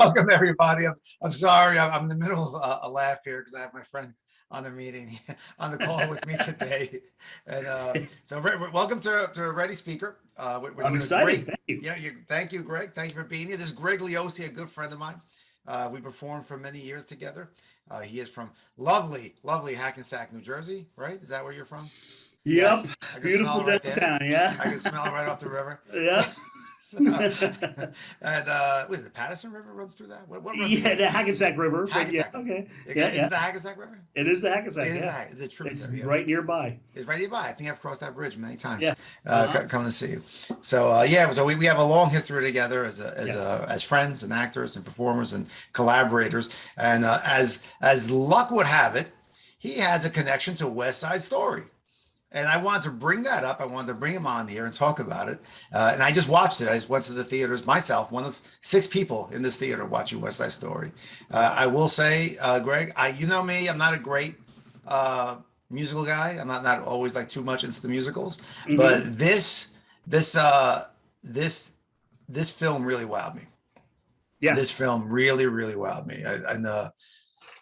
Welcome, everybody. I'm sorry. I'm in the middle of a laugh here because I have my friend on the meeting, on the call with me today. And so welcome to Ready Speaker. We're I'm doing a excited. great, Thank you. yeah, thank you, Greg. Thank you for being here. This is Greg Liosi, a good friend of mine. We performed for many years together. He is from lovely Hackensack, New Jersey, right? Is that where you're from? Yep. Yes, I can smell Beautiful it right there. downtown. Yeah. I can smell it right off the river. So, Yeah. so and what is it? The Patterson River runs through that. What runs through Yeah, that? the Hackensack River, but yeah, Hackensack River. okay. Okay, Yeah, is it yeah. the Hackensack River? It is the It Hackensack. is Yeah. that. It's a It's tributary. Yeah, right nearby. it's right nearby. I think I've crossed that bridge many times. Yeah. Uh-huh. Coming to see you. So yeah, so we have a long history together Yes. as friends and actors and performers and collaborators. And as luck would have it, he has a connection to West Side Story. And I wanted to bring that up. I wanted to bring him on here and talk about it. And I just watched it. I just went to the theaters myself, one of 6 people in this theater watching West Side Story. I will say, Greg, you know me, I'm not a great uh, musical guy. I'm not always like too much into the musicals, Hmm. but this this this film really wowed me. Yeah. This film really wowed me.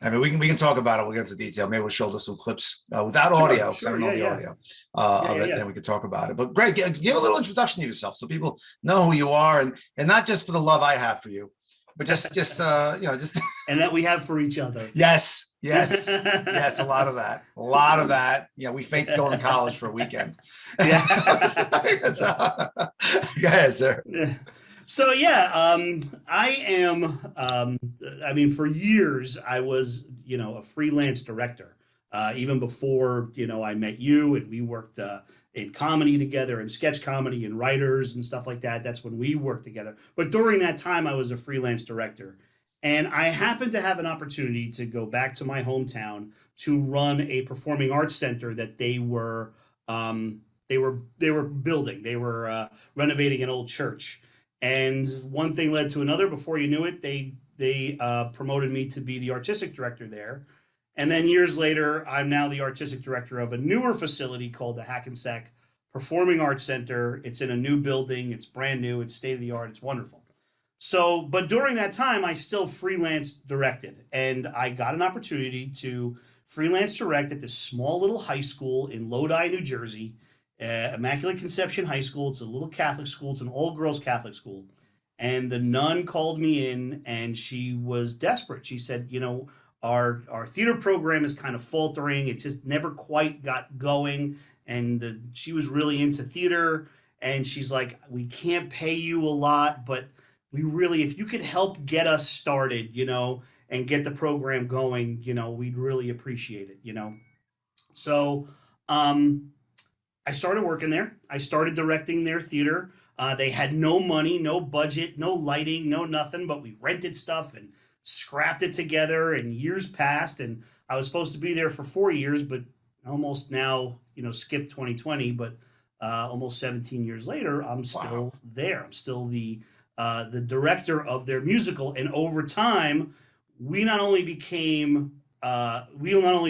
I mean, we can talk about it. We'll get into detail. Maybe we'll shoulder some clips without Sure. audio because I Sure. don't know Yeah. the Yeah. audio Yeah. of Yeah. it. Yeah. Then we can talk about it. But Greg, give a little introduction to yourself so people know who you are, and not just for the love I have for you, but just just And that we have for each other. yes, a lot of that, we faked going to college for a weekend. Yeah. Go ahead, sir. Yeah. So yeah, I am. I mean, for years I was, a freelance director. Even before I met you, and we worked in comedy together, and sketch comedy, and writers and stuff like that. That's when we worked together. But during that time, I was a freelance director, and I happened to have an opportunity to go back to my hometown to run a performing arts center that they were building. They were renovating an old church, and one thing led to another. Before you knew it, they promoted me to be the artistic director there. And then years later, I'm now the artistic director of a newer facility called the Hackensack Performing Arts Center. It's in a new building. It's brand new. It's state of the art. It's wonderful. So, but during that time, I still freelance directed, and I got an opportunity to freelance direct at this small little high school in Lodi, New Jersey, Immaculate Conception High School. It's a little Catholic school. It's an all girls Catholic school. And the nun called me in, and she was desperate. She said, our theater program is kind of faltering. It just never quite got going. And she was really into theater. And she's like, we can't pay you a lot, but we really, if you could help get us started, and get the program going, we'd really appreciate it. So, um, I started working there. I started directing their theater. They had no money, no budget, no lighting, no nothing, but we rented stuff and scrapped it together. And years passed, and I was supposed to be there for 4 years, but almost now, skip 2020, but almost 17 years later, I'm Wow. still there. I'm still the director of their musical, and over time, we not only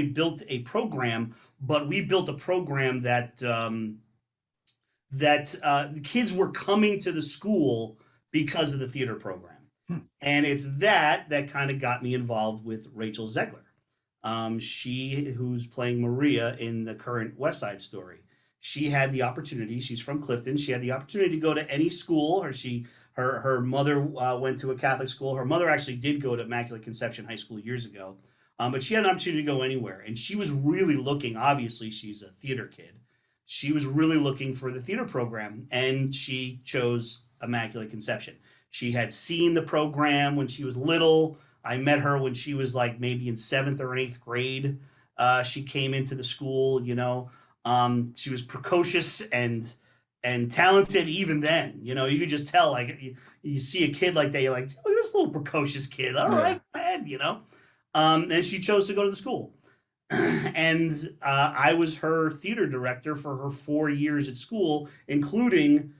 built a program, but we built a program that the kids were coming to the school because of the theater program. Hmm. And it's that kind of got me involved with Rachel Zegler. She who's playing Maria in the current West Side Story. She had the opportunity. She's from Clifton. She had the opportunity to go to any school, or her mother went to a Catholic school. Her mother actually did go to Immaculate Conception High School years ago, but she had an opportunity to go anywhere. And she was really looking. Obviously, she's a theater kid. She was really looking for the theater program, and she chose Immaculate Conception. She had seen the program when she was little. I met her when she was like maybe in seventh or eighth grade. She came into the school. She was precocious and talented even then. You could just tell, like, you see a kid like that, you're like, look at this little precocious kid. All Yeah. right, go ahead. And she chose to go to the school. And I was her theater director for her 4 years at school, including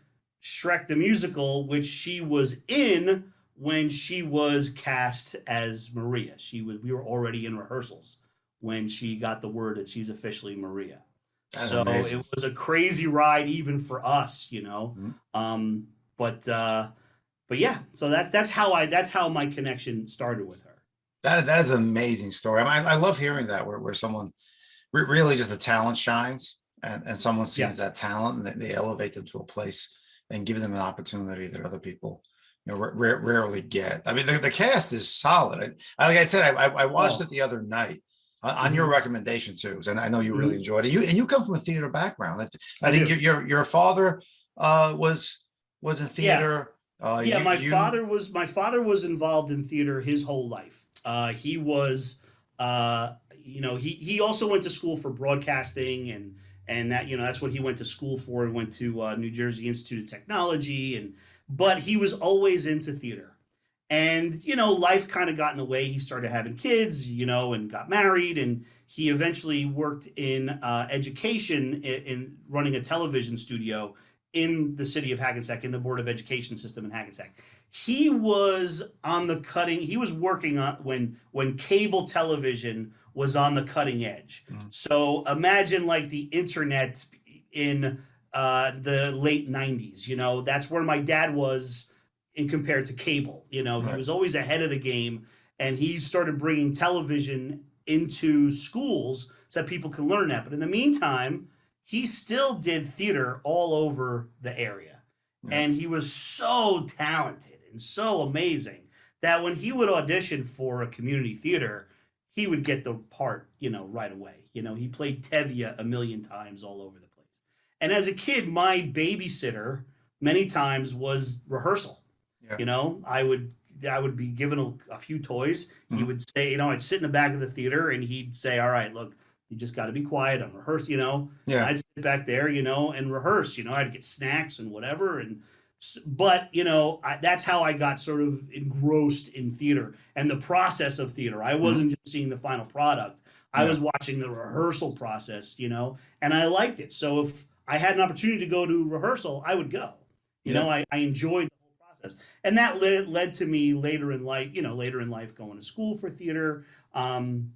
Shrek the Musical, which she was in when she was cast as Maria. We were already in rehearsals when she got the word that she's officially Maria. That's So amazing. it was a crazy ride even for us. Mhm. Um, but but yeah, so that's how my connection started with her. That is an amazing story. I mean, I love hearing that where someone really just the talent shines and someone Yeah. sees that talent and they elevate them to a place and give them an opportunity that other people, rarely get. I mean, the cast is solid. Like I said, I watched it the other night on your recommendation too, and I know you really enjoyed it. You come from a theater background. I think your father was in theater. Yeah, my father was involved in theater his whole life. He was, he also went to school for broadcasting and that that's what he went to school for. He went to New Jersey Institute of Technology, but he was always into theater. And life kind of got in the way. He started having kids, and got married, and he eventually worked in education in running a television studio in the city of Hackensack, in the Board of Education system in Hackensack. He was he was working on when cable television was on the cutting edge. So imagine like the internet in the late 90s. That's where my dad was in compared to cable. He was always ahead of the game, and he started bringing television into schools so that people can learn that. But in the meantime, he still did theater all over the area. And he was so talented and so amazing that when he would audition for a community theater, he would get the part, right away. He played Tevye a million times all over the place. And as a kid, my babysitter many times was rehearsal. I would be given a few toys. He would say, I'd sit in the back of the theater and he'd say, all right, look, you just got to be quiet. I'm rehearsing, I'd sit back there, and rehearse, I'd get snacks and whatever. But that's how I got sort of engrossed in theater and the process of theater. I wasn't just seeing the final product. I was watching the rehearsal process, and I liked it. So if I had an opportunity to go to rehearsal, I would go. I enjoyed the whole process. And that led to me later in life, going to school for theater. All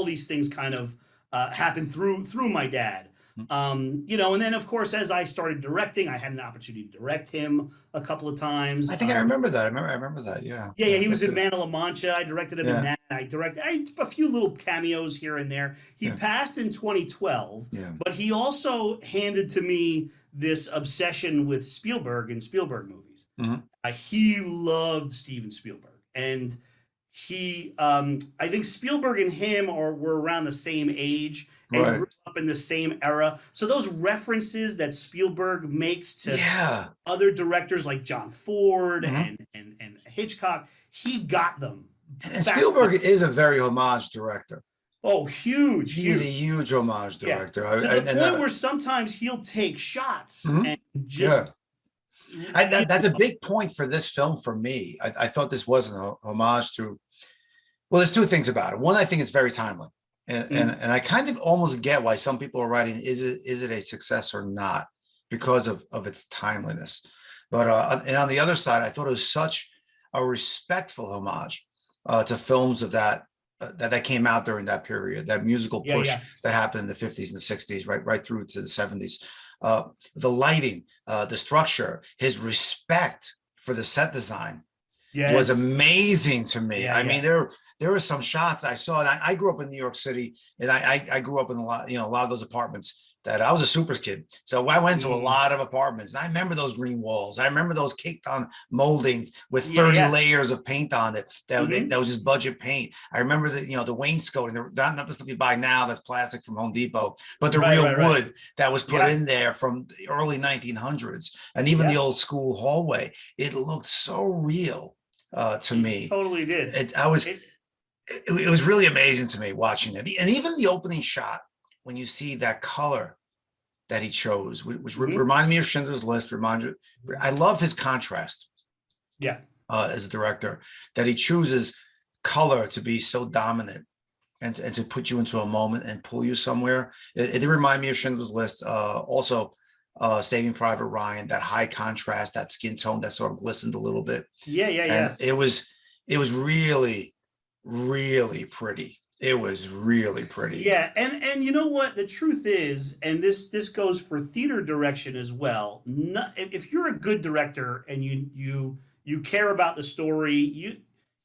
these things kind of happened through my dad. And then of course, as I started directing, I had an opportunity to direct him a couple of times. I think I remember that. I remember that. Yeah. Yeah. He was in Man of La Mancha. I directed him in that. I directed a few little cameos here and there. He passed in 2012, but he also handed to me this obsession with Spielberg and Spielberg movies. He loved Steven Spielberg, and I think Spielberg and him were around the same age and grew up in the same era. So those references that Spielberg makes to other directors like John Ford and Hitchcock, he got them. And Spielberg is a very homage director. Oh, huge! He's a huge homage director. To the point where sometimes he'll take shots and just. That's a big point for this film for me. I thought this wasn't a homage to. Well, there's two things about it. One, I think it's very timely, and I kind of almost get why some people are writing, is it a success or not, because of its timeliness. But and on the other side, I thought it was such a respectful homage to films of that came out during that period, that musical push that happened in the 50s and the 60s, right through to the 70s. The lighting, the structure, his respect for the set design was amazing to me. I mean, there were some shots I saw, and I grew up in New York City, and I grew up in a lot of those apartments. That I was a super kid, so I went to a lot of apartments, and I remember those green walls. I remember those caked on moldings with 30 layers of paint on it. That was just budget paint. I remember the wainscoting, not the stuff you buy now that's plastic from Home Depot, but the real wood that was put in there from the early 1900s, and even the old school hallway. It looked so real to me. Totally did. It was really amazing to me watching it, and even the opening shot. When you see that color that he chose, which reminded me of Schindler's List, I love his contrast. As a director, that he chooses color to be so dominant and to put you into a moment and pull you somewhere. It did remind me of Schindler's List. Also, Saving Private Ryan, that high contrast, that skin tone that sort of glistened a little bit. And it was really, really pretty. It was really pretty. Yeah, and you know what? The truth is, and this goes for theater direction as well. If you're a good director and you care about the story,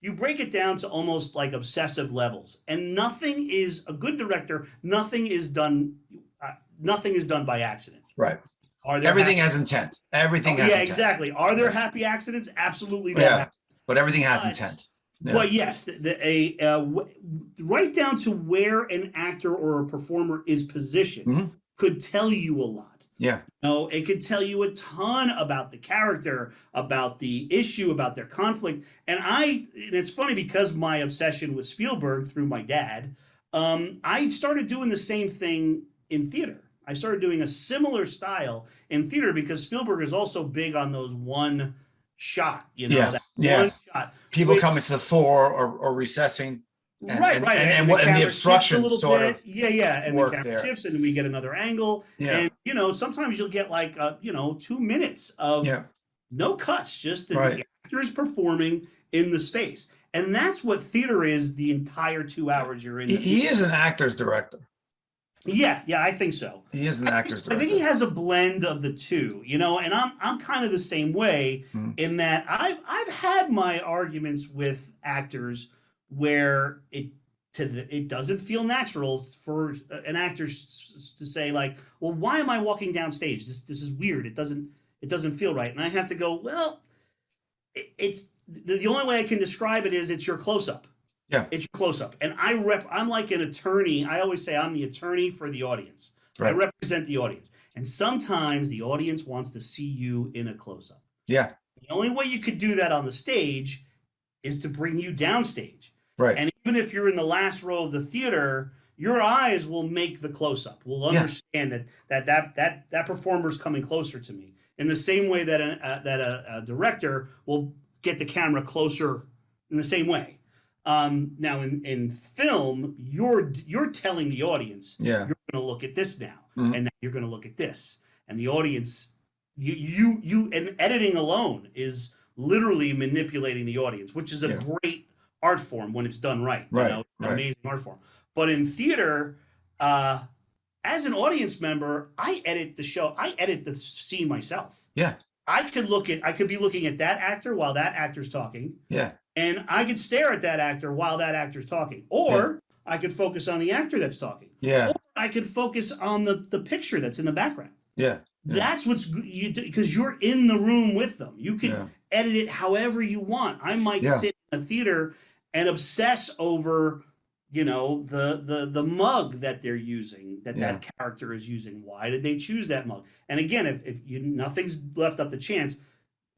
you break it down to almost like obsessive levels. And nothing is a good director. Nothing is done by accident. Right. Are there Everything has intent. Everything has yeah, intent. exactly. Are there Yeah. happy accidents? Absolutely, Yeah. that happens. But everything has But- intent. Yeah. But yes, right down to where an actor or a performer is positioned Mhm. could tell you a lot. Yeah. No, it could tell you a ton about the character, about the issue, about their conflict. And it's funny because my obsession with Spielberg through my dad, I started doing the same thing in theater. I started doing a similar style in theater because Spielberg is also big on those one shot, Yeah. that Yeah. one shot. People coming to the fore or recessing. Right. And the the camera obstruction shifts a sort little of bit. Yeah. And the work camera there. shifts and we get another angle. Yeah. And, sometimes you'll get like, 2 minutes of Yeah. no cuts, just the Right. actors performing in the space. And that's what theater is the entire 2 hours you're in. He is an actor's director. Yeah, I think so. He is an actor's director. I think he has a blend of the two, and I'm kind of the same way in that I've had my arguments with actors where it doesn't feel natural for an actor to say like, well, why am I walking downstage? This is weird. It doesn't feel right, and I have to go, well, it's the only way I can describe it is it's your close up. Yeah. It's your close up. And I'm like an attorney. I always say I'm the attorney for the audience. Right. I represent the audience. And sometimes the audience wants to see you in a close up. Yeah. The only way you could do that on the stage is to bring you downstage. Right. And even if you're in the last row of the theater, your eyes will make the close up. Will understand that performer's coming closer to me. In the same way that a director will get the camera closer in the same way. Now in film, you're telling the audience, Yeah. you're going to look at this now, Mhm. and now you're going to look at this, and the audience, and editing alone is literally manipulating the audience, which is a great art form when it's done right. Right. An amazing art form. But in theater, as an audience member, I edit the show. I edit the scene myself. Yeah. I could be looking at that actor while that actor's talking. Yeah. And I could stare at that actor while that actor's talking. Or I could focus on the actor that's talking. Yeah. Or I could focus on the picture that's in the background. Yeah. That's what's you do, because you're in the room with them. You can edit it however you want. I might sit in a theater and obsess over, the mug that they're using, that character is using. Why did they choose that mug? And again, if nothing's left up to chance,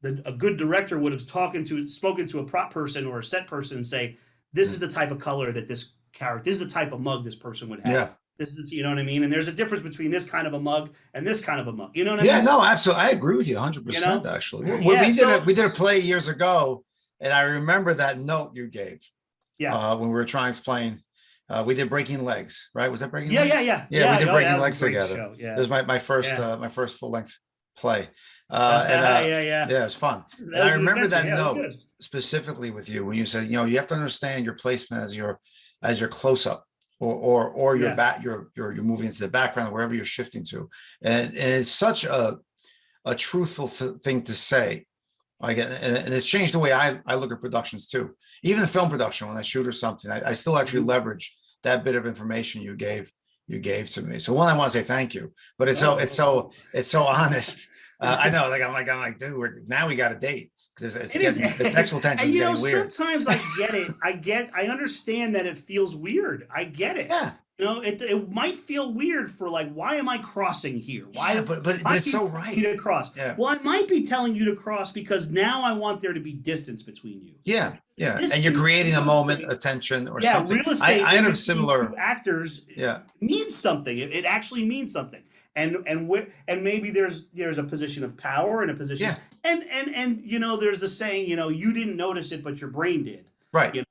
a good director would have spoken to a prop person or a set person and say, this is the type of color that this character, this is the type of mug this person would have. Yeah. This is, you know what I mean? And there's a difference between this kind of a mug and this kind of a mug. You know what I mean? Yeah, no, absolutely. I agree with you 100%, actually. We did a play years ago, and I remember that note you gave. Yeah. When we were trying to explain, we did Breaking Legs, right? Was that Breaking Legs? Yeah. Yeah, we did Breaking Legs together. Show. Yeah. It was my first full length play. Yeah, it's fun. And I remember that note specifically with you when you said, you have to understand your placement as your close up or your back, you're moving into the background, wherever you're shifting to. And it's such a truthful thing to say. And it's changed the way I look at productions too. Even the film production, when I shoot or something, I still actually leverage that bit of information you gave to me. So one, I want to say thank you, but it's so honest. I know, I'm like, dude, now we got a date because the textual tension is getting weird. Sometimes I get it. I understand that it feels weird. I get it. Yeah. It might feel weird for like, why am I crossing here? Why? But it's so right. You to cross. Yeah. Well, I might be telling you to cross because now I want there to be distance between you. Yeah. And you're creating a moment of tension or something. Real estate. I know similar actors. Means something. It actually means something. And maybe there's a position of power and a position. Yeah. And there's the saying, you didn't notice it, but your brain did. Right.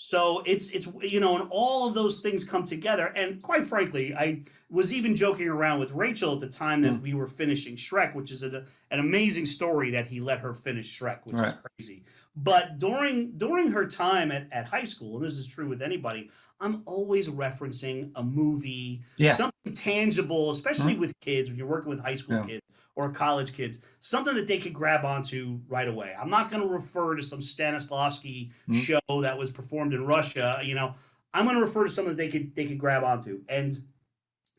So it's and all of those things come together. And quite frankly, I was even joking around with Rachel at the time that we were finishing Shrek, which is an amazing story that he let her finish Shrek, which is crazy. But during her time at high school, and this is true with anybody, I'm always referencing a movie, Yeah. something tangible, especially with kids when you're working with high school kids or college kids, something that they could grab onto right away. I'm not going to refer to some Stanislavski show that was performed in Russia. You know, I'm going to refer to something that they could grab onto. And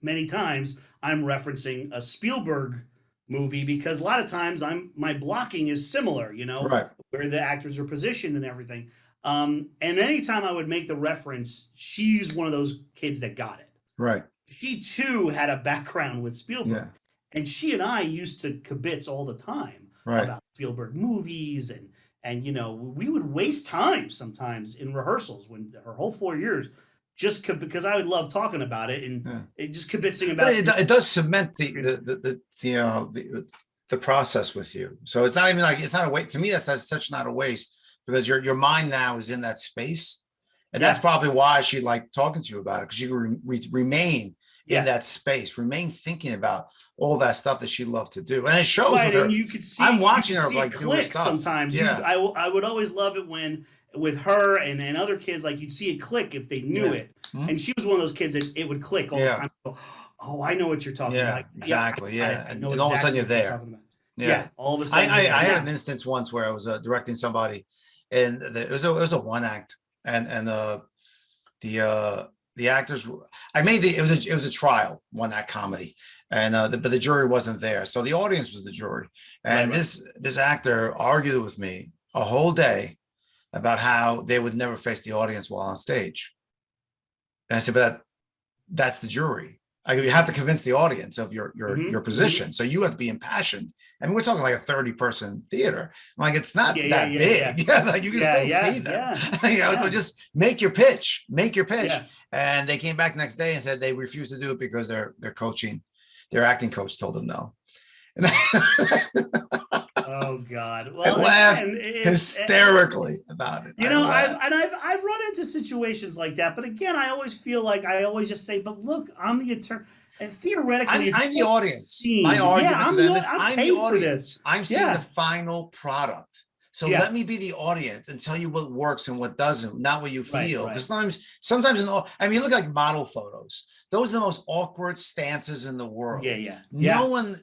many times I'm referencing a Spielberg movie because a lot of times my blocking is similar, you know, Right. where the actors are positioned and everything. And anytime I would make the reference, she's one of those kids that got it. Right. She too had a background with Spielberg. Yeah. And she and I used to kibitz all the time about Spielberg movies, and you know, we would waste time sometimes in rehearsals when her whole 4 years just because I would love talking about it and it just kibitzing about it does cement the process with you. So it's not even like, it's not a waste to me. That's such not a waste, because your mind now is in that space, and that's probably why she liked talking to you about it, because you remain in that space, remain thinking about all that stuff that she loved to do, and it shows. Right, with her. and you could see. I'm watching her like doing click stuff sometimes. Yeah, I would always love it when with her and other kids, like you'd see it click if they knew it, and she was one of those kids that it would click all the time. Oh, I know what you're talking about. Exactly. And all of a sudden you're there. All of a sudden. I had an instance once where I was directing somebody, and it was a one act, and the actors, it was a trial one act comedy, and but the jury wasn't there, so the audience was the jury, and this actor argued with me a whole day about how they would never face the audience while on stage. And I said, but that's the jury. You have to convince the audience of your position. So you have to be impassioned. I mean, we're talking like a 30-person theater. Like, it's not that big. Yeah. It's like you can still see them. You know, so just make your pitch. And they came back the next day and said they refused to do it because their acting coach told them no. Oh God! Well, I laughed hysterically about it. You know, I've run into situations like that, but again, I always feel like I always just say, "But look, I'm the attorney." And theoretically, I'm the audience. My argument to them is, I'm the audience. I'm seeing the final product. So let me be the audience and tell you what works and what doesn't, not what you feel. Because sometimes I mean, you look like model photos. Those are the most awkward stances in the world. No one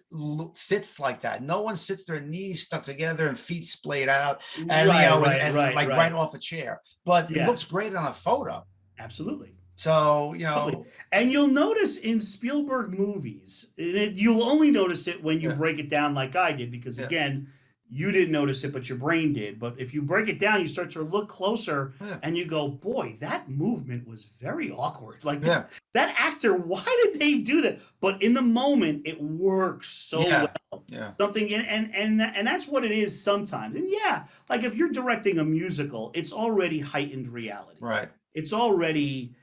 sits like that. No one sits their knees stuck together and feet splayed out and right off a chair. But it looks great on a photo. Absolutely. So, you know. And you'll notice in Spielberg movies, you'll only notice it when you break it down like I did, because again, you didn't notice it, but your brain did. But if you break it down, you start to look closer and you go, boy, that movement was very awkward. Like that actor, why did they do that? But in the moment, it works so well. Something, and that's what it is sometimes. And like if you're directing a musical, it's already heightened reality. Right. It's already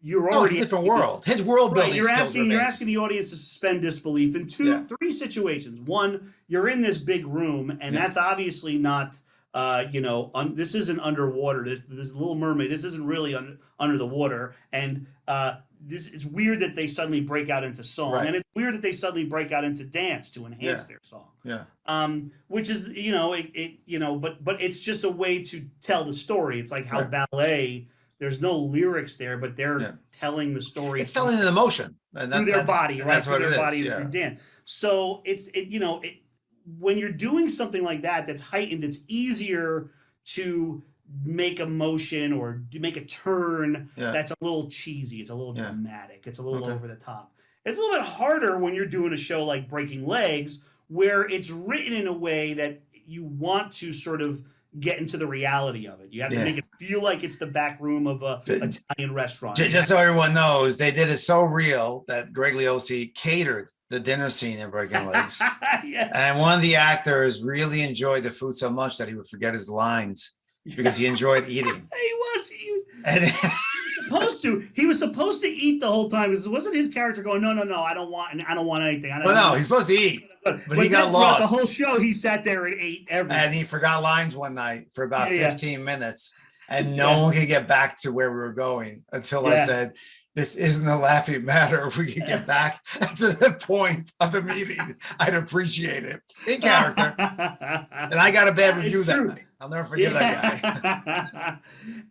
you're already it's a different world. His world building. You're asking the audience to suspend disbelief in three situations. One, you're in this big room, and that's obviously not. This isn't underwater. This Little Mermaid. This isn't really under the water, and it's weird that they suddenly break out into song, and it's weird that they suddenly break out into dance to enhance their song. Which is but it's just a way to tell the story. It's like how ballet. There's no lyrics there, but they're telling the story. It's telling an emotion through their body, right? That's what through their body is. Through dance. So when you're doing something like that, that's heightened. It's easier to make a motion or to make a turn that's a little cheesy. It's a little dramatic. It's a little over the top. It's a little bit harder when you're doing a show like Breaking Legs, where it's written in a way that you want to sort of get into the reality of it. You have to make it feel like it's the back room of a Italian restaurant. Just so everyone knows, they did it so real that Greg Liosi catered the dinner scene in Breaking Legs. And one of the actors really enjoyed the food so much that he would forget his lines because he enjoyed eating. He was supposed to eat the whole time. It wasn't his character going, no, I don't want anything. He's supposed to eat. But he got lost. The whole show, he sat there and ate everything. And he forgot lines one night for about 15 minutes. And no one could get back to where we were going until I said, this isn't a laughing matter. If we could get back to the point of the meeting, I'd appreciate it. In character. And I got a bad review that night. I'll never forget that guy.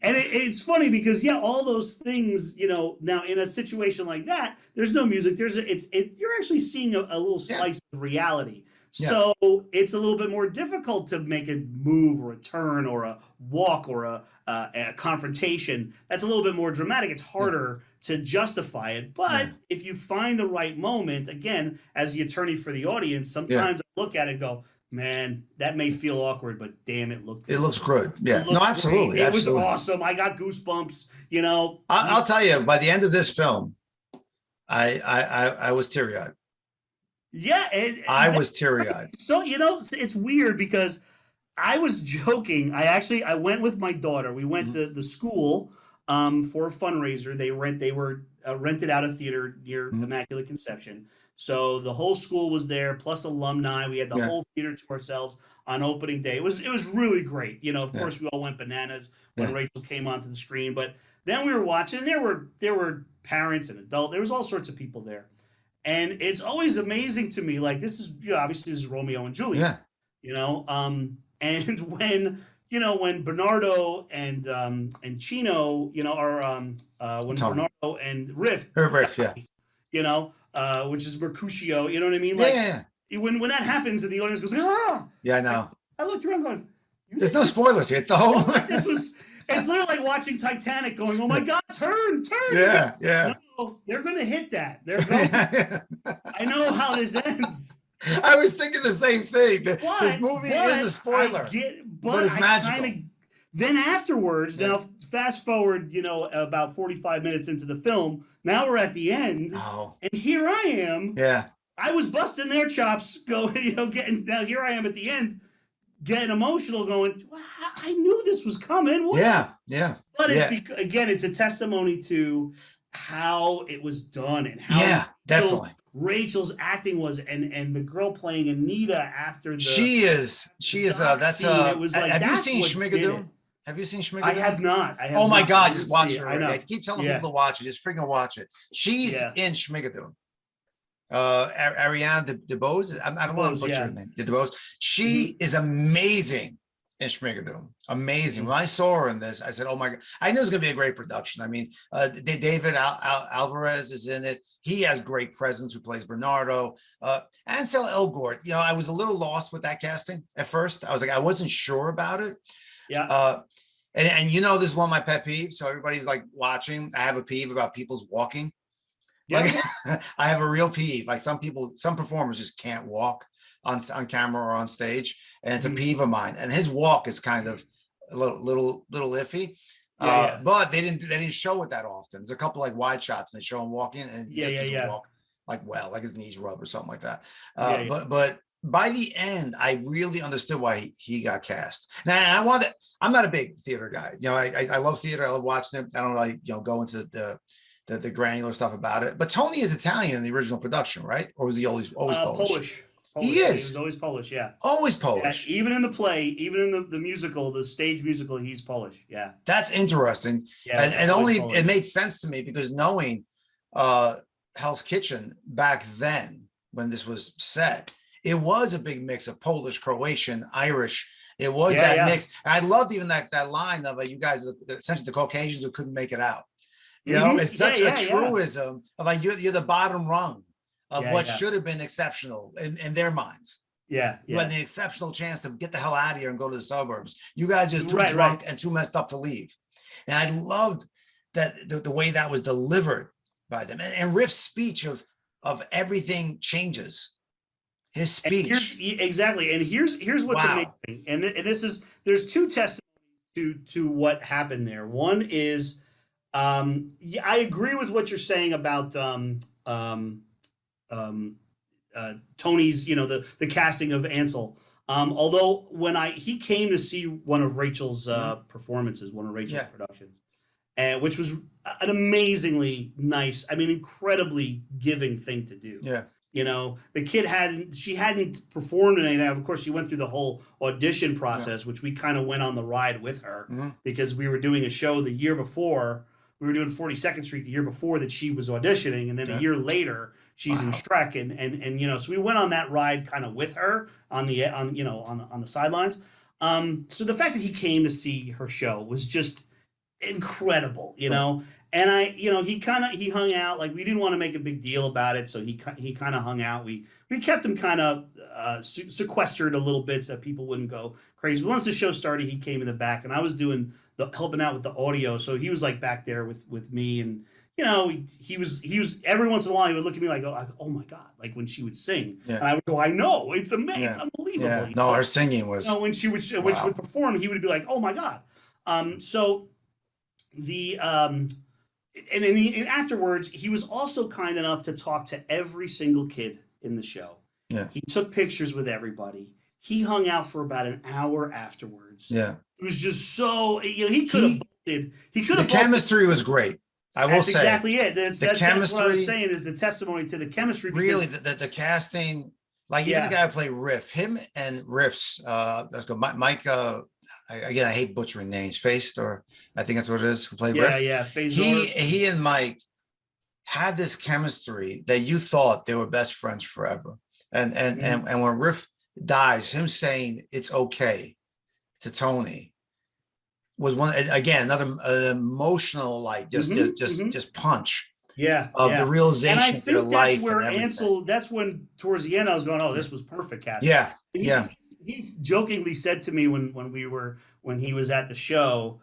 And it's funny because all those things, now in a situation like that, there's no music. You're actually seeing a little slice of reality. So it's a little bit more difficult to make a move or a turn or a walk or a confrontation. That's a little bit more dramatic. It's harder to justify it. But if you find the right moment, again, as the attorney for the audience, sometimes I look at it and go, man, that may feel awkward, but damn, it looks good. Yeah, no, absolutely. Great. It was awesome. I got goosebumps, I'll tell you, by the end of this film, I was teary-eyed. Yeah. I was teary-eyed. So, it's weird because I was joking. I went with my daughter. We went to the school for a fundraiser. They were rented out a theater near Immaculate Conception. So the whole school was there, plus alumni. We had the whole theater to ourselves on opening day. It was really great. Of course, we all went bananas when Rachel came onto the screen. But then we were watching. There were parents and adults. There was all sorts of people there. And it's always amazing to me, like this is obviously this is Romeo and Juliet, and when Bernardo and Chino, when Bernardo and Riff, which is Mercutio, you know what I mean? Like, when that happens and the audience goes, ah, yeah, I know. I looked around going, there's no spoilers here. It's the whole. It's literally like watching Titanic, going, oh my God, turn. Yeah. No, they're going to hit that. They're going. I know how this ends. I was thinking the same thing. This movie is a spoiler, but it's magical. Then afterwards, now fast forward, about 45 minutes into the film. Now we're at the end, and here I am. Yeah, I was busting their chops, going, now here I am at the end, getting emotional, going, well, I knew this was coming. What? Yeah. But it's a testimony to how it was done and how definitely Rachel's acting was, and the girl playing Anita after the she is that's scene, it was like, have you seen Schmigadoon? Have you seen Schmigadoon? I have not. Oh my God, just watch it. I keep telling people to watch it. Just freaking watch it. She's in Schmigadoon. Ariana DeBose. I don't want to butcher her name. DeBose. She is amazing in Schmigadoon. Amazing. When I saw her in this, I said, "Oh my God!" I knew it was going to be a great production. I mean, David Alvarez is in it. He has great presence. Who plays Bernardo? Ansel Elgort. I was a little lost with that casting at first. I was like, I wasn't sure about it. Yeah. And this is one of my pet peeves. So everybody's like watching. I have a peeve about people's walking. I have a real peeve. Like some performers just can't walk on camera or on stage, and it's a peeve of mine. And his walk is kind of a little iffy. But they didn't show it that often. There's a couple like wide shots and they show him walking, and he doesn't walk like his knees rub or something like that. But by the end, I really understood why he got cast. Now I'm not a big theater guy. I love theater. I love watching it. I don't really go into the granular stuff about it. But Tony is Italian in the original production, right? Or was he always Polish? He is. He was always Polish, yeah. Always Polish. Yeah, even in the play, even in the musical, the stage musical, he's Polish, yeah. That's interesting. Yeah, and only Polish. It made sense to me because knowing Hell's Kitchen back then, when this was set, it was a big mix of Polish, Croatian, Irish. It was mix. And I loved even that line of you guys, essentially the Caucasians who couldn't make it out. It's such a truism of like you're the bottom rung of what should have been exceptional in their minds. You had the exceptional chance to get the hell out of here and go to the suburbs. You guys just too drunk and too messed up to leave. And I loved that the way that was delivered by them. And Riff's speech of everything changes. His speech. Exactly. And here's what's amazing. And there's two testimonies to what happened there. One is I agree with what you're saying about Tony's, the casting of Ansel. Although when he came to see one of Rachel's performances, one of Rachel's productions, which was an amazingly nice, incredibly giving thing to do. Yeah. The kid hadn't performed in anything. Of course, she went through the whole audition process, which we kind of went on the ride with her because we were doing a show the year before we were doing 42nd Street the year before that she was auditioning, and then a year later she's in Shrek, and you know, so we went on that ride kind of with her on the sidelines. So the fact that he came to see her show was just incredible, you know. And he hung out, like, we didn't want to make a big deal about it, so he kind of hung out. We kept him kind of sequestered a little bit so that people wouldn't go crazy. Once the show started, he came in the back, and I was helping out with the audio, so he was like back there with me, and you know, he was every once in a while he would look at me like, oh my God, like when she would sing, and I would go, I know, it's amazing, it's unbelievable. Yeah. No, her singing was. You know, when she would perform, he would be like, oh my God. So the and afterwards, he was also kind enough to talk to every single kid in the show. Yeah. He took pictures with everybody. He hung out for about an hour afterwards. Yeah. It was just so, you know, he could have bolted. The chemistry was great. I will say. That's exactly it. That's what I was saying, is the testimony to the chemistry. Really, the casting, like even the guy who played Riff, him and Riff's, let's go, Mike, again, I hate butchering names. Faced, or I think that's what it is, who played Riff. Yeah, he and Mike had this chemistry that you thought they were best friends forever. And when Riff dies, him saying it's okay to Tony was one, again, another emotional, like just punch. The realization. And I think of that's where Ansel. That's when towards the end I was going, oh, this was perfect casting. He jokingly said to me when he was at the show,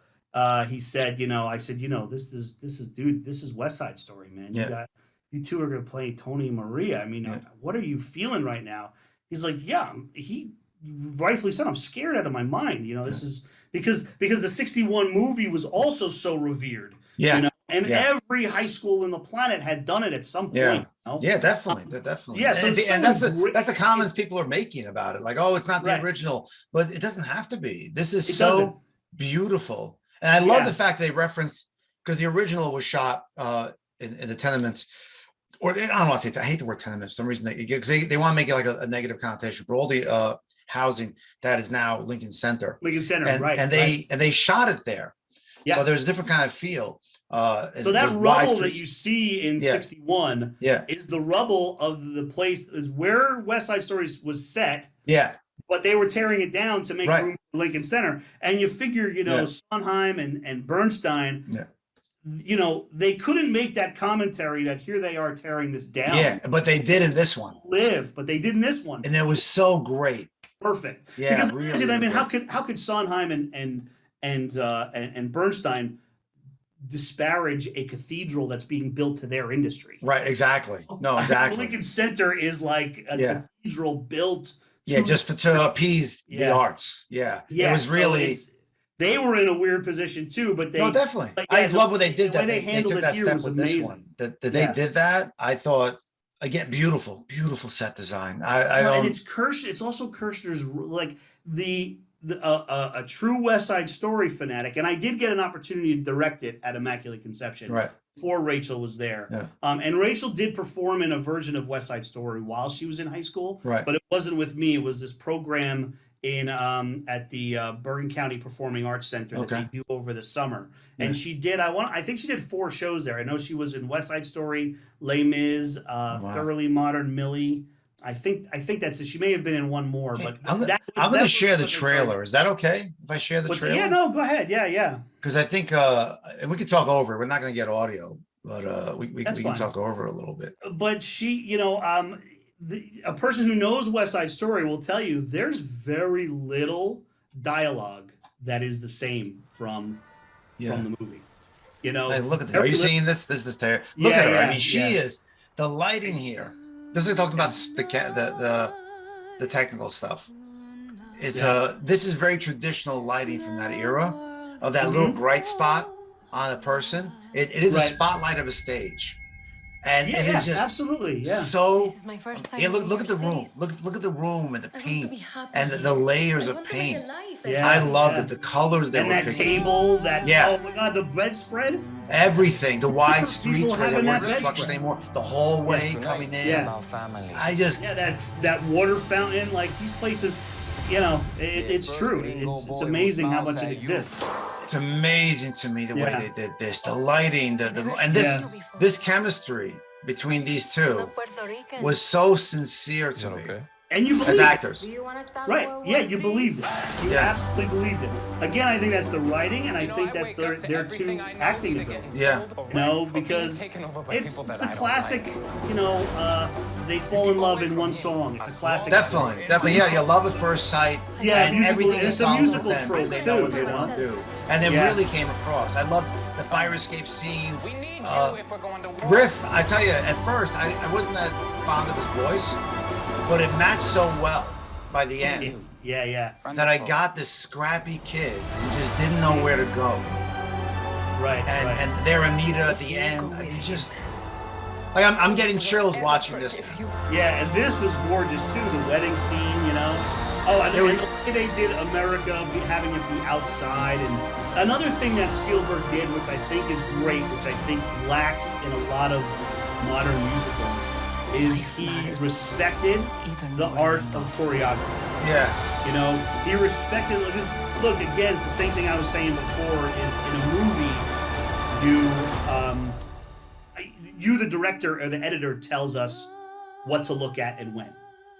he said, you know, I said, you know, this is West Side Story, man. You two are gonna play Tony and Maria. I mean, what are you feeling right now? He's like, he rightfully said, I'm scared out of my mind. You know, this is because the 61 movie was also so revered. You know? And every high school in the planet had done it at some point. You know? Definitely. And that's the comments people are making about it. Like, oh, it's not the original, but it doesn't have to be. This is so beautiful. And I love the fact they reference, because the original was shot in the tenements, or I don't want to say, I hate the word tenements for some reason, because they want to make it like a negative connotation, but all the housing that is now Lincoln Center, and they shot it there. So there's a different kind of feel. So that rubble that you see in 61 is the rubble of the place, is where West Side Story was set. But they were tearing it down to make room for Lincoln Center. And you figure, you know, Sondheim and Bernstein, you know, they couldn't make that commentary that here they are tearing this down. But they did in this one. But they did in this one. And it was so great. Perfect. Because imagine, I mean, how could Sondheim and Bernstein disparage a cathedral that's being built to their industry? Exactly. No, exactly. Lincoln Center is like a cathedral built to appease the arts. It was really, they were in a weird position too, but they definitely. I love what they did. They took that step with this one. That they did that. I thought, again, beautiful set design. And it's Kusher. It's also Kusher's, like a true West Side Story fanatic, and I did get an opportunity to direct it at Immaculate Conception before Rachel was there. And Rachel did perform in a version of West Side Story while she was in high school, but it wasn't with me. It was this program in at the Bergen County Performing Arts Center that they do over the summer. And she did, I think she did 4 shows there. I know she was in West Side Story, Les Mis, Thoroughly Modern Millie. I think that's it. She may have been in one more, but I'm going to share the trailer. Is that okay if I share the trailer? Yeah, no, go ahead. Yeah. Because I think, and we could talk over it. We're not going to get audio, but we can talk over it a little bit. But she, you know, a person who knows West Side Story will tell you there's very little dialogue that is the same from the movie. You know, hey, look at that. Are you seeing this? This is terrible. Look at her. I mean, she is the lighting here. This is talking about the technical stuff. It's this is very traditional lighting from that era, of that little bright spot on a person. It is a spotlight of a stage, and it is just absolutely so. This is my first time Look at the room. Look at the room and the paint and the layers of paint. Yeah, I loved it. The colors they were picking. Table, oh my God, the bedspread. Everything, the wide streets where they weren't structured anymore, the hallway coming in. I just that water fountain, like these places, you know, it's true. It's amazing how much it exists. It's amazing to me the way Yeah. they did this, the lighting, and this chemistry between these two was so sincere to me Okay. And you as believe it. actors. Right. Yeah, you believed it. You Yeah. absolutely believed it. Again, I think that's the writing, and I think that's their two acting abilities. Yeah. You know, because it's the classic, you know, they fall in love in one song. It's a classic. Definitely. Yeah, you love at first sight. Yeah, and musical- everything it's is a solved musical with them because trope they know too, what they you want know? to do. And it Yeah. really came across. I love the fire escape scene. Riff, I tell you, at first, I wasn't that fond of his voice, but it matched so well by the end Yeah. that I got this scrappy kid who just didn't know where to go. Right. And their Anita at the end, I mean, just like I'm getting chills watching this now. Yeah, and this was gorgeous too. The wedding scene, you know. Oh, and the way they did America, having it be outside, and another thing that Spielberg did, which I think is great, which I think lacks in a lot of modern musicals, is he respected the art of choreography. Yeah. You know, he respected this. Look, again, it's the same thing I was saying before. Is in a movie, you, the director or the editor, tells us what to look at and when.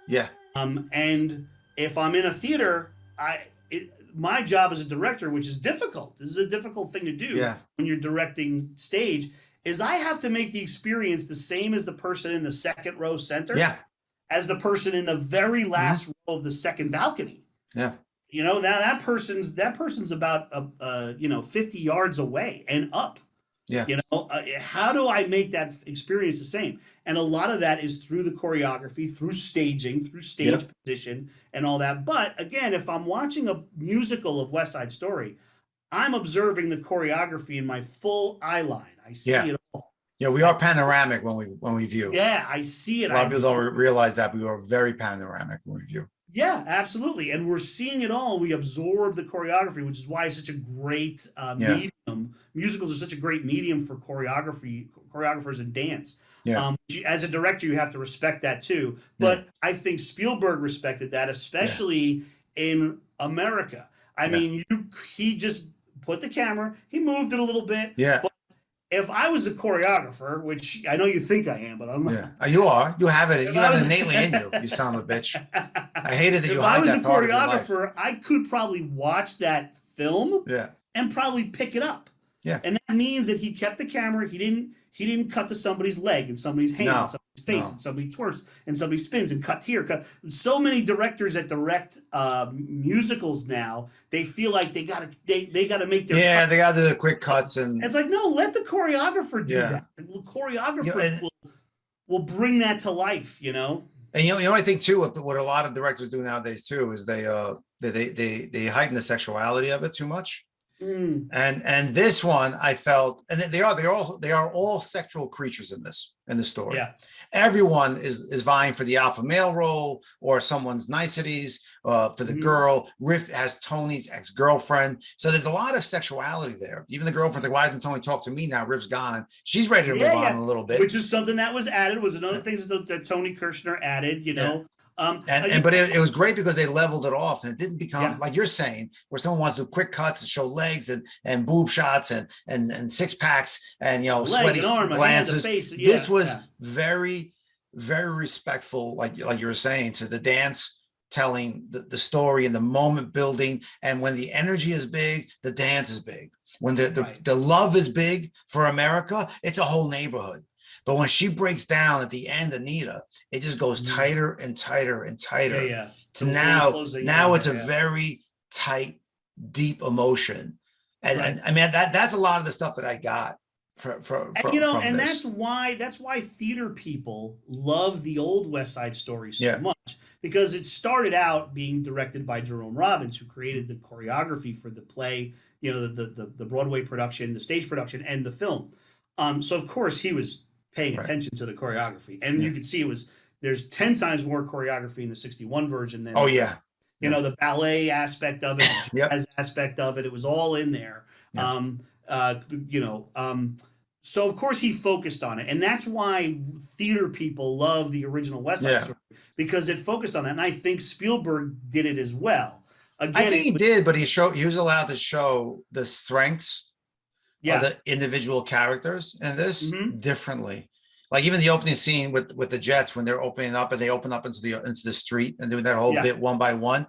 Yeah. And if I'm in a theater, my job as a director, which is difficult. This is a difficult thing to do when you're directing stage. Is I have to make the experience the same as the person in the second row center. Yeah. As the person in the very last row of the second balcony. Yeah. You know, that person's about 50 yards away and up. Yeah. You know, how do I make that experience the same? And a lot of that is through the choreography, through staging, through stage position and all that. But again, if I'm watching a musical of West Side Story, I'm observing the choreography in my full eye line. I see it all. Yeah, we are panoramic when we view. Yeah, I see it. A lot of people don't realize that, but we are very panoramic when we view. Yeah, absolutely. And we're seeing it all. We absorb the choreography, which is why it's such a great medium. Musicals are such a great medium for choreographers and dance. Yeah. As a director, you have to respect that too. But I think Spielberg respected that, especially in America. I mean, he just put the camera, he moved it a little bit. Yeah. But if I was a choreographer, which I know you think I am, but I'm not. Yeah, you are. You have it. You have it innately in you. You son of a bitch. I hated that you hide that part of your life. If I was a choreographer, I could probably watch that film. And probably pick it up. Yeah. And that means that he kept the camera. He didn't cut to somebody's leg and somebody's hand and somebody's face and somebody twerks and somebody spins and cut here. So many directors that direct musicals now, they feel like they gotta make their they gotta do the quick cuts and it's like, no, let the choreographer do that. The choreographer will bring that to life, you know. And you know I think too what a lot of directors do nowadays too is they heighten the sexuality of it too much. And this one I felt, and they are all sexual creatures in the story. Yeah. Everyone is vying for the alpha male role or someone's niceties for the girl. Riff has Tony's ex-girlfriend. So there's a lot of sexuality there. Even the girlfriend's like, why doesn't Tony talk to me now? Riff's gone. She's ready to move on a little bit. Which is something that was added, was another thing that Tony Kushner added, you know. But it was great because they leveled it off and it didn't become like you're saying, where someone wants to do quick cuts and show legs and boob shots and six packs and sweaty glances. This was very, very respectful, like you were saying, to the dance, telling the story and the moment building. And when the energy is big, the dance is big. When the love is big for America, it's a whole neighborhood. But when she breaks down at the end, Anita, it just goes tighter and tighter and tighter. Yeah. To now it's a very tight, deep emotion. And I mean, that's a lot of the stuff that I got from this. That's why theater people love the old West Side Story so much, because it started out being directed by Jerome Robbins, who created the choreography for the play, the Broadway production, the stage production, and the film. So of course he was paying attention to the choreography, and you could see there's 10 times more choreography in the 61 version than the ballet aspect of it, the jazz aspect of it. It was all in there. So of course he focused on it, and that's why theater people love the original West Side Story, because it focused on that. And I think Spielberg did it as well. I again, think he did, but he was allowed to show the strengths of yeah. the individual characters in this Hmm. differently. Like even the opening scene with the Jets when they're opening up and they open up into the street and doing that whole Yeah. bit one by one.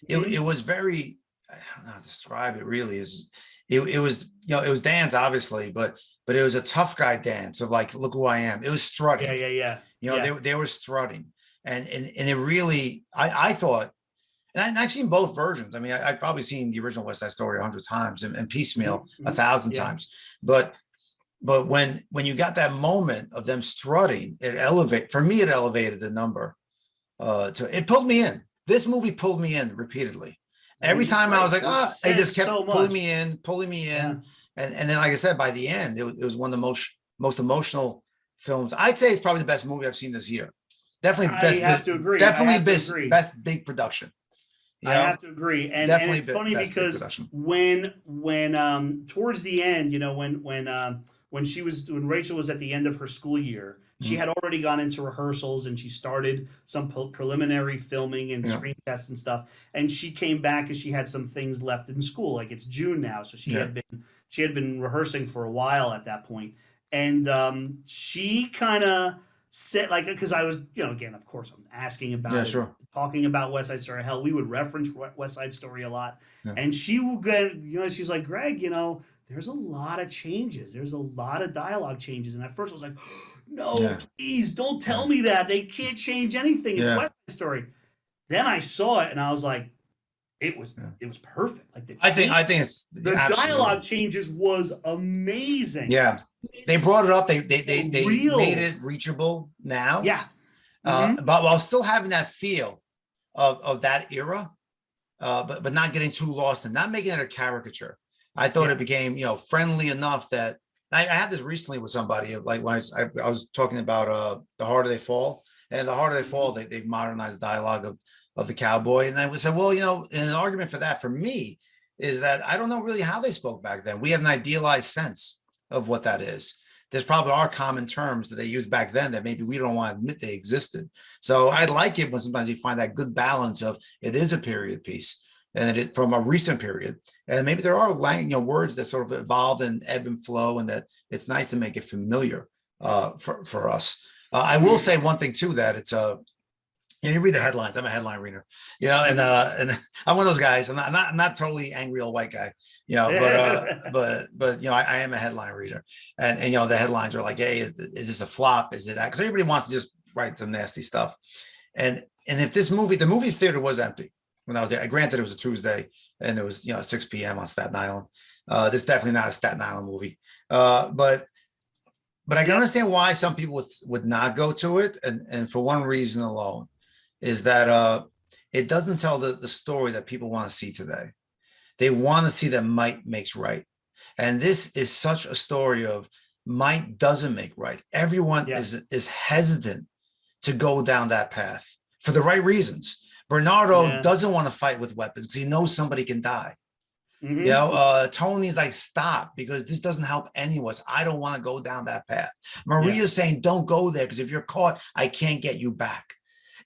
It Hmm. was very, I don't know how to describe it really. It was, it was dance obviously, but it was a tough guy dance of like, look who I am. It was Yeah. strutting. Yeah. Yeah. They Yeah. they were strutting, and it really, I thought, and I've seen both versions. I mean, I've probably seen the original West Side Story 100 times and piecemeal Hmm. a Hmm. thousand Yeah. times. But when you got that moment of them strutting, it elevated the number. It pulled me in. This movie pulled me in repeatedly. Every Which is time I was great, like, which it just says so kept pulling much. me in, pulling me Yeah. in. And then, like I said, by the end, it was one of the most emotional films. I'd say it's probably the best movie I've seen this year. Definitely I have to agree. I have to agree. best big production. I have to agree, and Definitely it's funny best big because production. when towards the end, when Rachel was at the end of her school year, she Mhm. had already gone into rehearsals and she started some preliminary filming and Yeah, screen tests and stuff. And she came back and she had some things left in school. Like it's June now, so yeah, she had been rehearsing for a while at that point, and she kind of said like because I was again of course I'm asking yeah, about it, sure. talking about West Side Story. Hell, we would reference West Side Story a lot. Yeah, And she would get, she's like, Greg, there's a lot of changes. There's a lot of dialogue changes. And at first I was like, no, yeah, please don't yeah, tell me that. They can't change anything. It's yeah, West Side Story. Then I saw it and I was like, it was yeah. it was perfect. Like I think it's the absolutely. dialogue changes was amazing. Yeah, they It's brought it up. so They made real. it reachable now, Yeah. Mm-hmm. but while still having that feel of that era, but not getting too lost and not making it a caricature. I thought Yeah. it became, friendly enough that I had this recently with somebody of like when I was talking about The Harder They Fall, and The Harder They Fall, Mm-hmm. they modernized the dialogue of the cowboy. And I would say, well, an argument for that for me is that I don't know really how they spoke back then. We have an idealized sense of what that is. There's probably are common terms that they used back then that maybe we don't want to admit they existed. So I like it when sometimes you find that good balance of it is a period piece and it from a recent period. And maybe there are words that sort of evolve and ebb and flow, and that it's nice to make it familiar for us. I will say one thing too, that it's you read the headlines. I'm a headline reader, and I'm one of those guys. I'm not totally angry old white guy, but I am a headline reader, and the headlines are like, hey, is this a flop? Is it that? Because everybody wants to just write some nasty stuff, and if the movie theater was empty when I was there. Granted, it was a Tuesday and it was 6 p.m. on Staten Island. This is definitely not a Staten Island movie, but I can Yeah. understand why some people would not go to it, and for one reason alone is that it doesn't tell the story that people want to see today. They want to see that might makes right. And this is such a story of might doesn't make right. Everyone Yeah. is hesitant to go down that path for the right reasons. Bernardo Yeah. doesn't want to fight with weapons because he knows somebody can die. Mm-hmm. Tony's like, stop, because this doesn't help anyone. I don't want to go down that path. Yeah. Maria's saying, don't go there because if you're caught, I can't get you back.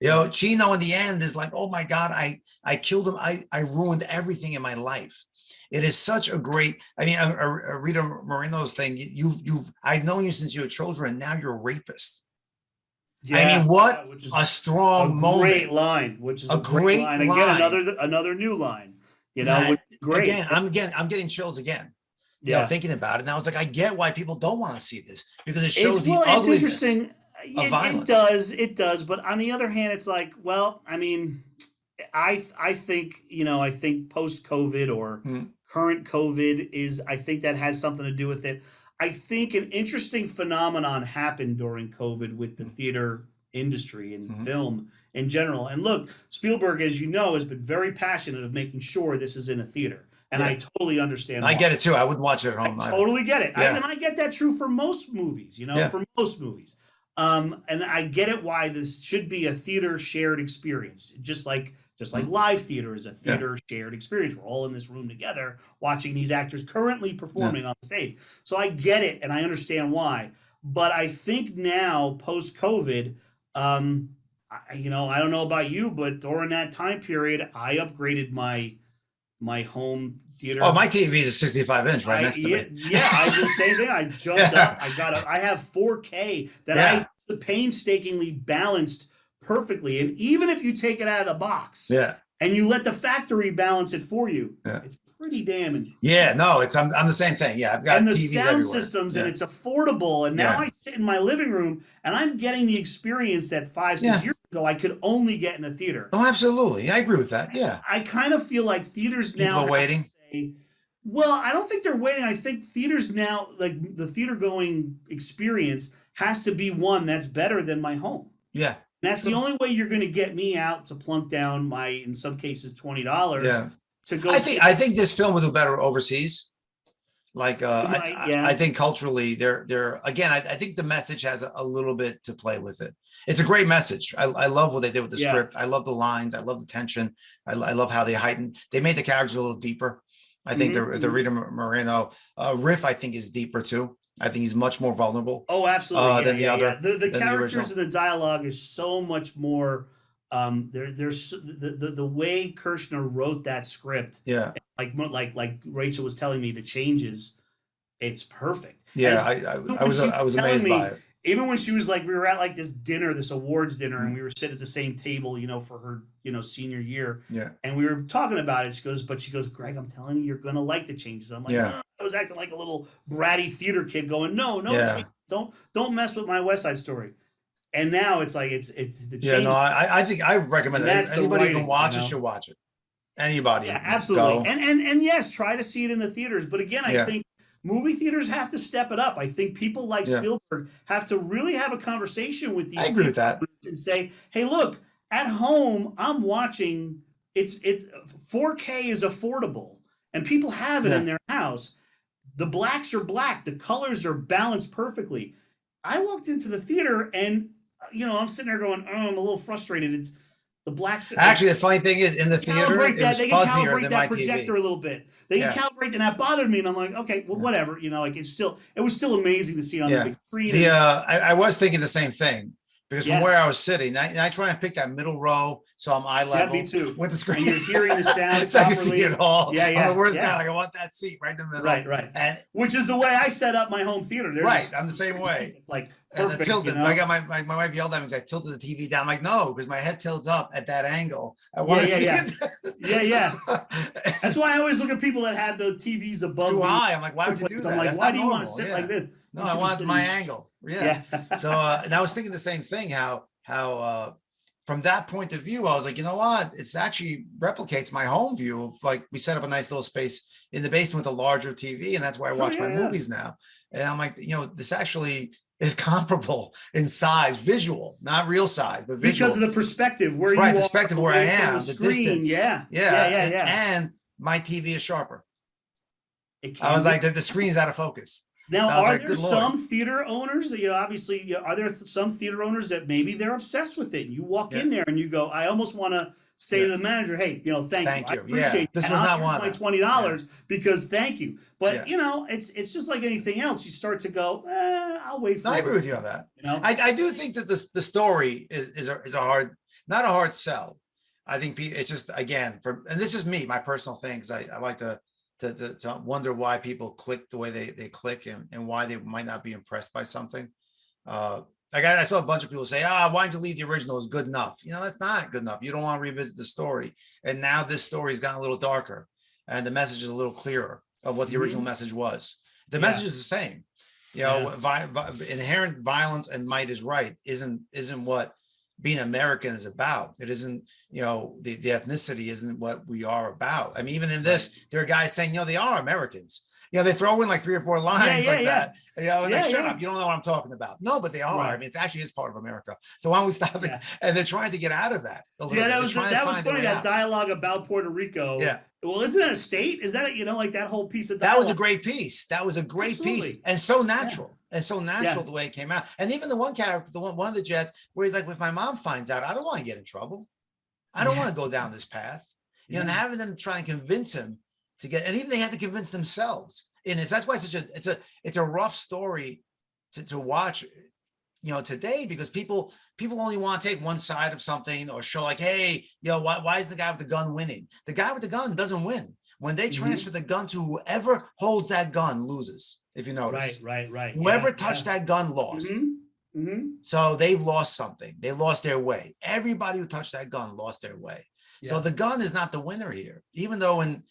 Yeah. Chino in the end is like, oh my God, I killed him. I ruined everything in my life. It is such a great, I mean, Rita Moreno's thing, I've known you since you were children, and now you're a rapist. I Yeah, mean, what which is a a strong great moment, line, which is a a great great line. Again, line another new line, which that is great. I'm getting chills again, Yeah, thinking about it. And I was like, I get why people don't want to see this because it it's shows the well, it's ugliness interesting. of It violence. does, it does. But on the other hand, it's like, well, I mean, I think I think post COVID or Mm, current COVID is I think that has something to do with it. I think an interesting phenomenon happened during COVID with the mm, theater industry and mm. film in general. And look, Spielberg, as you know, has been very passionate of making sure this is in a theater, and I Yeah, totally understand I why. get it too. I wouldn't watch it at I home either. totally get it. Yeah, And I get that true for most movies, yeah, for most movies. And I get it why this should be a theater shared experience, just like mm, live theater is a yeah, theater shared experience. We're all in this room together watching these actors currently yeah, performing on the stage. So I get it and I understand why. But I think now post COVID, I don't know about you, but during that time period, I upgraded my my home theater. Oh, my TV is a 65-inch right next to me. Yeah, I did the same thing. I jumped up. I have 4K that I painstakingly balanced perfectly. And even if you take it out of the box and you let the factory balance it for you, it's pretty damning. Yeah, no, I'm the same thing. Yeah, I've got and the TVs sound everywhere. systems, and it's affordable. And now I sit in my living room and I'm getting the experience that 5-6 years ago I could only get in a theater. Oh, absolutely. I agree with that. Yeah. I kind of feel like theaters now are waiting. Well, I don't think they're waiting. I think theaters now, like the theater going experience, has to be one that's better than my home. Yeah. And that's the only way you're going to get me out to plunk down my, in some cases, $20 to go. I think this film would do better overseas. Like, I think culturally, they're again. I think the message has a little bit to play with it. It's a great message. I love what they did with the script. I love the lines. I love the tension. I love how they made the characters a little deeper. I think the Rita Moreno riff, I think, is deeper too. I think he's much more vulnerable. Oh, absolutely. Than the other. The characters and the dialogue is so much more. There's the way Kirshner wrote that script. Yeah. Like Rachel was telling me, the changes, it's perfect. Yeah, I was amazed by it. Even when she was like, we were at like this dinner, this awards dinner, and we were sitting at the same table, for her, senior year. Yeah. And we were talking about it. She goes, Greg, I'm telling you, you're gonna like the changes. I'm like, I was acting like a little bratty theater kid going, no, changes. Don't mess with my West Side Story. And now it's like it's the change. Yeah, no, I think I recommend it. Anybody who can watch it should watch it. Anybody. Yeah, absolutely. And yes, try to see it in the theaters. But again, I think movie theaters have to step it up. I think people like Spielberg have to really have a conversation with these. I agree with that. And say, hey, look, at home, I'm watching. It's 4K is affordable, and people have it in their house. The blacks are black. The colors are balanced perfectly. I walked into the theater and, I'm sitting there going, I'm a little frustrated. It's the blacks. Actually, the funny thing is, in the theater, it was they can fuzzier calibrate than that my projector TV. a little bit. They can calibrate, and that bothered me. And I'm like, okay, well, whatever. It was still amazing to see on the big screen. I was thinking the same thing. Because from where I was sitting, I try and pick that middle row so I'm eye level. Yeah, me too. With the screen. And you're hearing the sound so I can see it all. Yeah. I'm the worst guy. Like, I want that seat right in the middle. Right. And which is the way I set up my home theater. I'm the same way. It's like perfect. And tilted. I got my wife yelled at me because I tilted the TV down. I'm like, no, because my head tilts up at that angle. I want to see it. Yeah. That's why I always look at people that have the TVs above too high. I'm like, why would you do that? I'm like, why do you want to sit like this? No, I want my angle. Yeah. So, and I was thinking the same thing, how from that point of view, I was like, you know what? It's actually replicates my home view of, like, we set up a nice little space in the basement with a larger TV, and that's where I watch my movies now. And I'm like, this actually is comparable in size, visual, not real size, but visual. Because of the perspective where you are. Perspective where I am, the distance. Yeah. And my TV is sharper. I was like, the screen's out of focus. Now, are there some theater owners that obviously, are there some theater owners that maybe they're obsessed with it? And you walk in there and you go, I almost want to say to the manager, hey, thank you. I appreciate this was not one. My $20 because thank you. But it's just like anything else. You start to go, I'll wait for it. I agree with you on that. I do think that the story is a hard, not a hard sell. I think it's just, again, and this is me, my personal thing, because I like to wonder why people click the way they click and why they might not be impressed by something. Like I saw a bunch of people say, why didn't you leave the original is good enough? That's not good enough. You don't want to revisit the story. And now this story has gotten a little darker and the message is a little clearer of what the original message was. The message is the same. Inherent violence and might is right isn't what being American is about. It isn't, the ethnicity isn't what we are about. I mean, even in this, there are guys saying, they are Americans. They throw in like 3 or 4 lines that. Shut up. You don't know what I'm talking about. No, but they are. Right. I mean, it actually is part of America. So why don't we stop it? And they're trying to get out of that. That was funny. That dialogue about Puerto Rico. Yeah. Well, isn't that a state? Is that like that whole piece of dialogue? That was a great piece. That was a great piece, and so natural. And so natural the way it came out. And even the one character, one of the Jets, where he's like, if my mom finds out, I don't want to get in trouble. I don't want to go down this path. And having them try and convince him to get, and even they had to convince themselves in this. That's why it's a rough story to watch, today, because people only want to take one side of something or show like, hey, why is the guy with the gun winning? The guy with the gun doesn't win. When they transfer the gun to whoever holds that gun loses, if you notice. Right. Whoever touched that gun lost. So they've lost something. They lost their way. Everybody who touched that gun lost their way. So the gun is not the winner here, even though in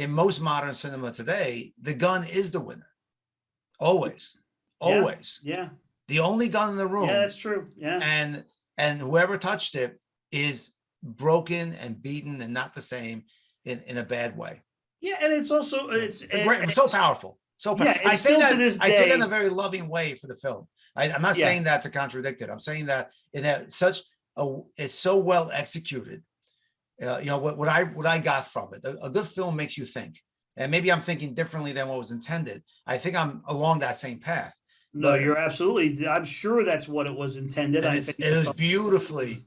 most modern cinema today, the gun is the winner. Always. Yeah. The only gun in the room. Yeah, that's true. Yeah. And whoever touched it is broken and beaten and not the same in a bad way. Yeah, and it's also it's so powerful. So yeah, I say that to this day, I say that in a very loving way for the film. I'm not saying that to contradict it. I'm saying that it's so well executed. What I got from it. A good film makes you think, and maybe I'm thinking differently than what was intended. I think I'm along that same path. No, you're absolutely. I'm sure that's what it was intended. It was beautifully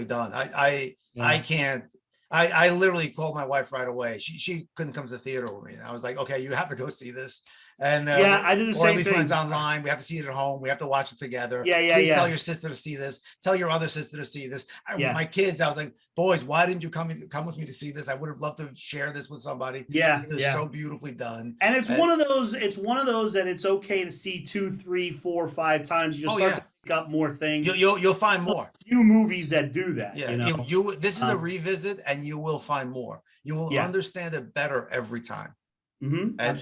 done. I can't. I literally called my wife right away. She couldn't come to the theater with me. I was like, okay, you have to go see this. And I did the same thing. Or at least when it's online, we have to see it at home. We have to watch it together. Please tell your sister to see this. Tell your other sister to see this. My kids, I was like, boys, why didn't you come with me to see this? I would have loved to share this with somebody. It's so beautifully done. And it's one of those. It's one of those that it's okay to see 2, 3, 4, 5 times. You'll start to pick up more things. You'll find more. Few movies that do that. Yeah. This is a revisit, and you will find more. You will understand it better every time. And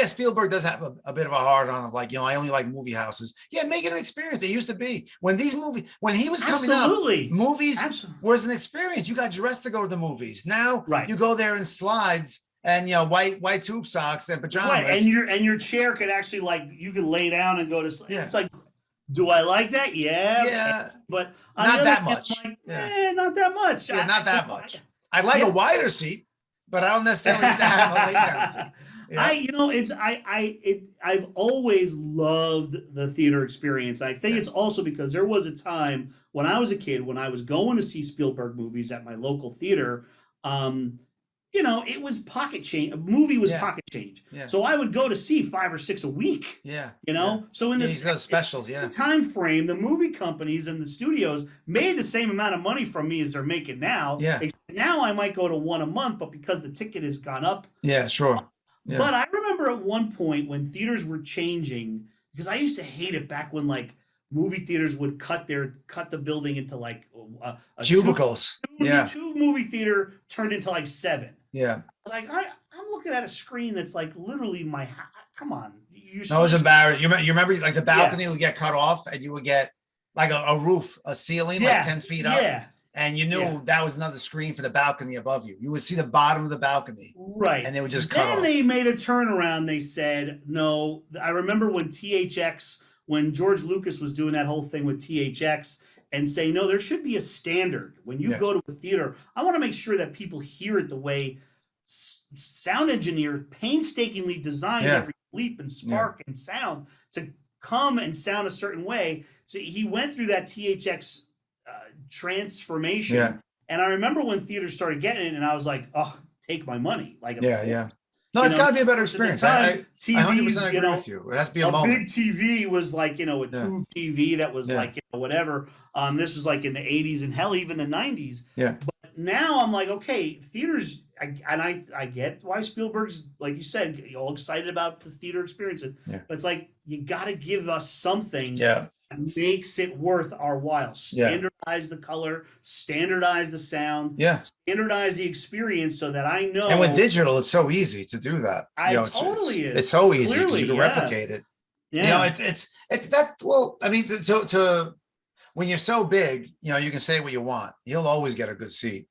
Spielberg does have a bit of a hard on of like, I only like movie houses. Make it an experience. It used to be when he was coming up, movies was an experience. You got dressed to go to the movies. Now you go there in slides and white tube socks and pajamas. Right. And your chair could actually, like, you could lay down and go to sleep. It's like, do I like that? Yeah. But not that much. Like, not that much. Not that much. I like a wider seat, but I don't necessarily have a lay down seat. I've always loved the theater experience. I think it's also because there was a time when I was a kid, when I was going to see Spielberg movies at my local theater, it was pocket change. A movie was pocket change. So I would go to see 5 or 6 a week. So in this specials, time frame, the movie companies and the studios made the same amount of money from me as they're making now. Now I might go to one a month, but because the ticket has gone up. But I remember at one point when theaters were changing, because I used to hate it back when, like, movie theaters would cut the building into like a cubicles. Two movie theater turned into like 7. I was like, I'm looking at a screen that's like literally my house. Come on. It was embarrassing. You remember like the balcony would get cut off and you would get like a roof, a ceiling, like 10 feet up. And you knew that was another screen for the balcony above you. You would see the bottom of the balcony. Right. And they would just cut off. Then they made a turnaround. They said, no. I remember when when George Lucas was doing that whole thing with THX and saying, no, there should be a standard. When you go to a theater, I want to make sure that people hear it the way sound engineers painstakingly designed every bleep and spark and sound to come and sound a certain way. So he went through that THX transformation. And I remember when theaters started getting it, and I was like, oh, take my money. Like, no, it's got to be a better experience. I 100% agree with you. It has to be a moment. Big TV was like, a tube TV that was like, whatever. This was like in the 80s and hell, even the 90s. But now I'm like, okay, theaters, I get why Spielberg's, like you said, all excited about the theater experience. But it's like, you got to give us something that makes it worth our while. Standardize the color, standardize the sound, standardize the experiance so that I know. And with digital, it's so easy to do that. It's so easy because you can replicate it. It's that. Well, I mean, to when you're so big, you can say what you want. You'll always get a good seat.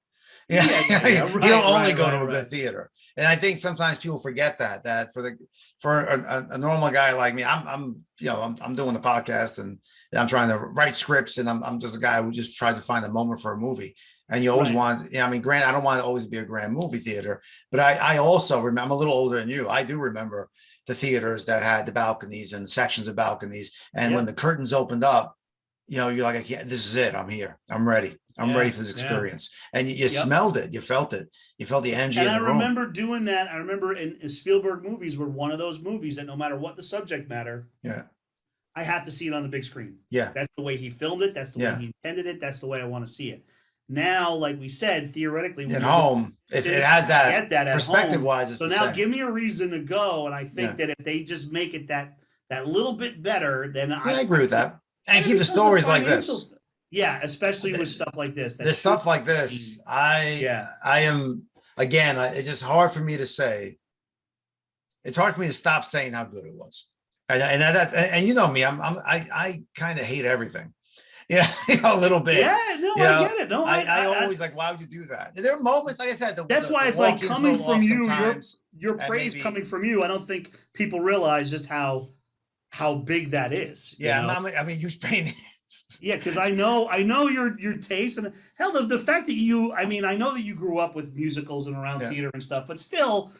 You'll only go to a good theater. And I think sometimes people forget that for a normal guy like me, I'm doing the podcast and I'm trying to write scripts and I'm just a guy who just tries to find a moment for a movie. And you always want, granted, I don't want to always be a grand movie theater, but I also remember, I'm a little older than you. I do remember the theaters that had the balconies and sections of balconies. And when the curtains opened up, you're like, this is it. I'm here. I'm ready. I'm ready for this experience. And you smelled it. You felt it. You felt the energy in the room. And I remember doing that. I remember in Spielberg movies were one of those movies that no matter what the subject matter, I have to see it on the big screen. That's the way he filmed it. That's the way he intended it. That's the way I want to see it. Now, like we said, theoretically, At home, if it has that, get that at perspective home. wise, it's So the now same. give me a reason to go. And I think that if they just make it that little bit better, then I agree with that. And keep the because of stories like this. Yeah, especially with stuff like this. The stuff like this, I am, again, it's just hard for me to say. It's hard for me to stop saying how good it was. And you know me, I kind of hate everything. Yeah, a little bit. Yeah, no, I get it. No, I always like, why would you do that? There are moments, like I said, that's why it's like coming from you, your praise coming from you. I don't think people realize just how big that is. Yeah, I mean, you pain. Yeah, because I know your taste, and hell, the fact that I mean, I know that you grew up with musicals and around theater and stuff, but still,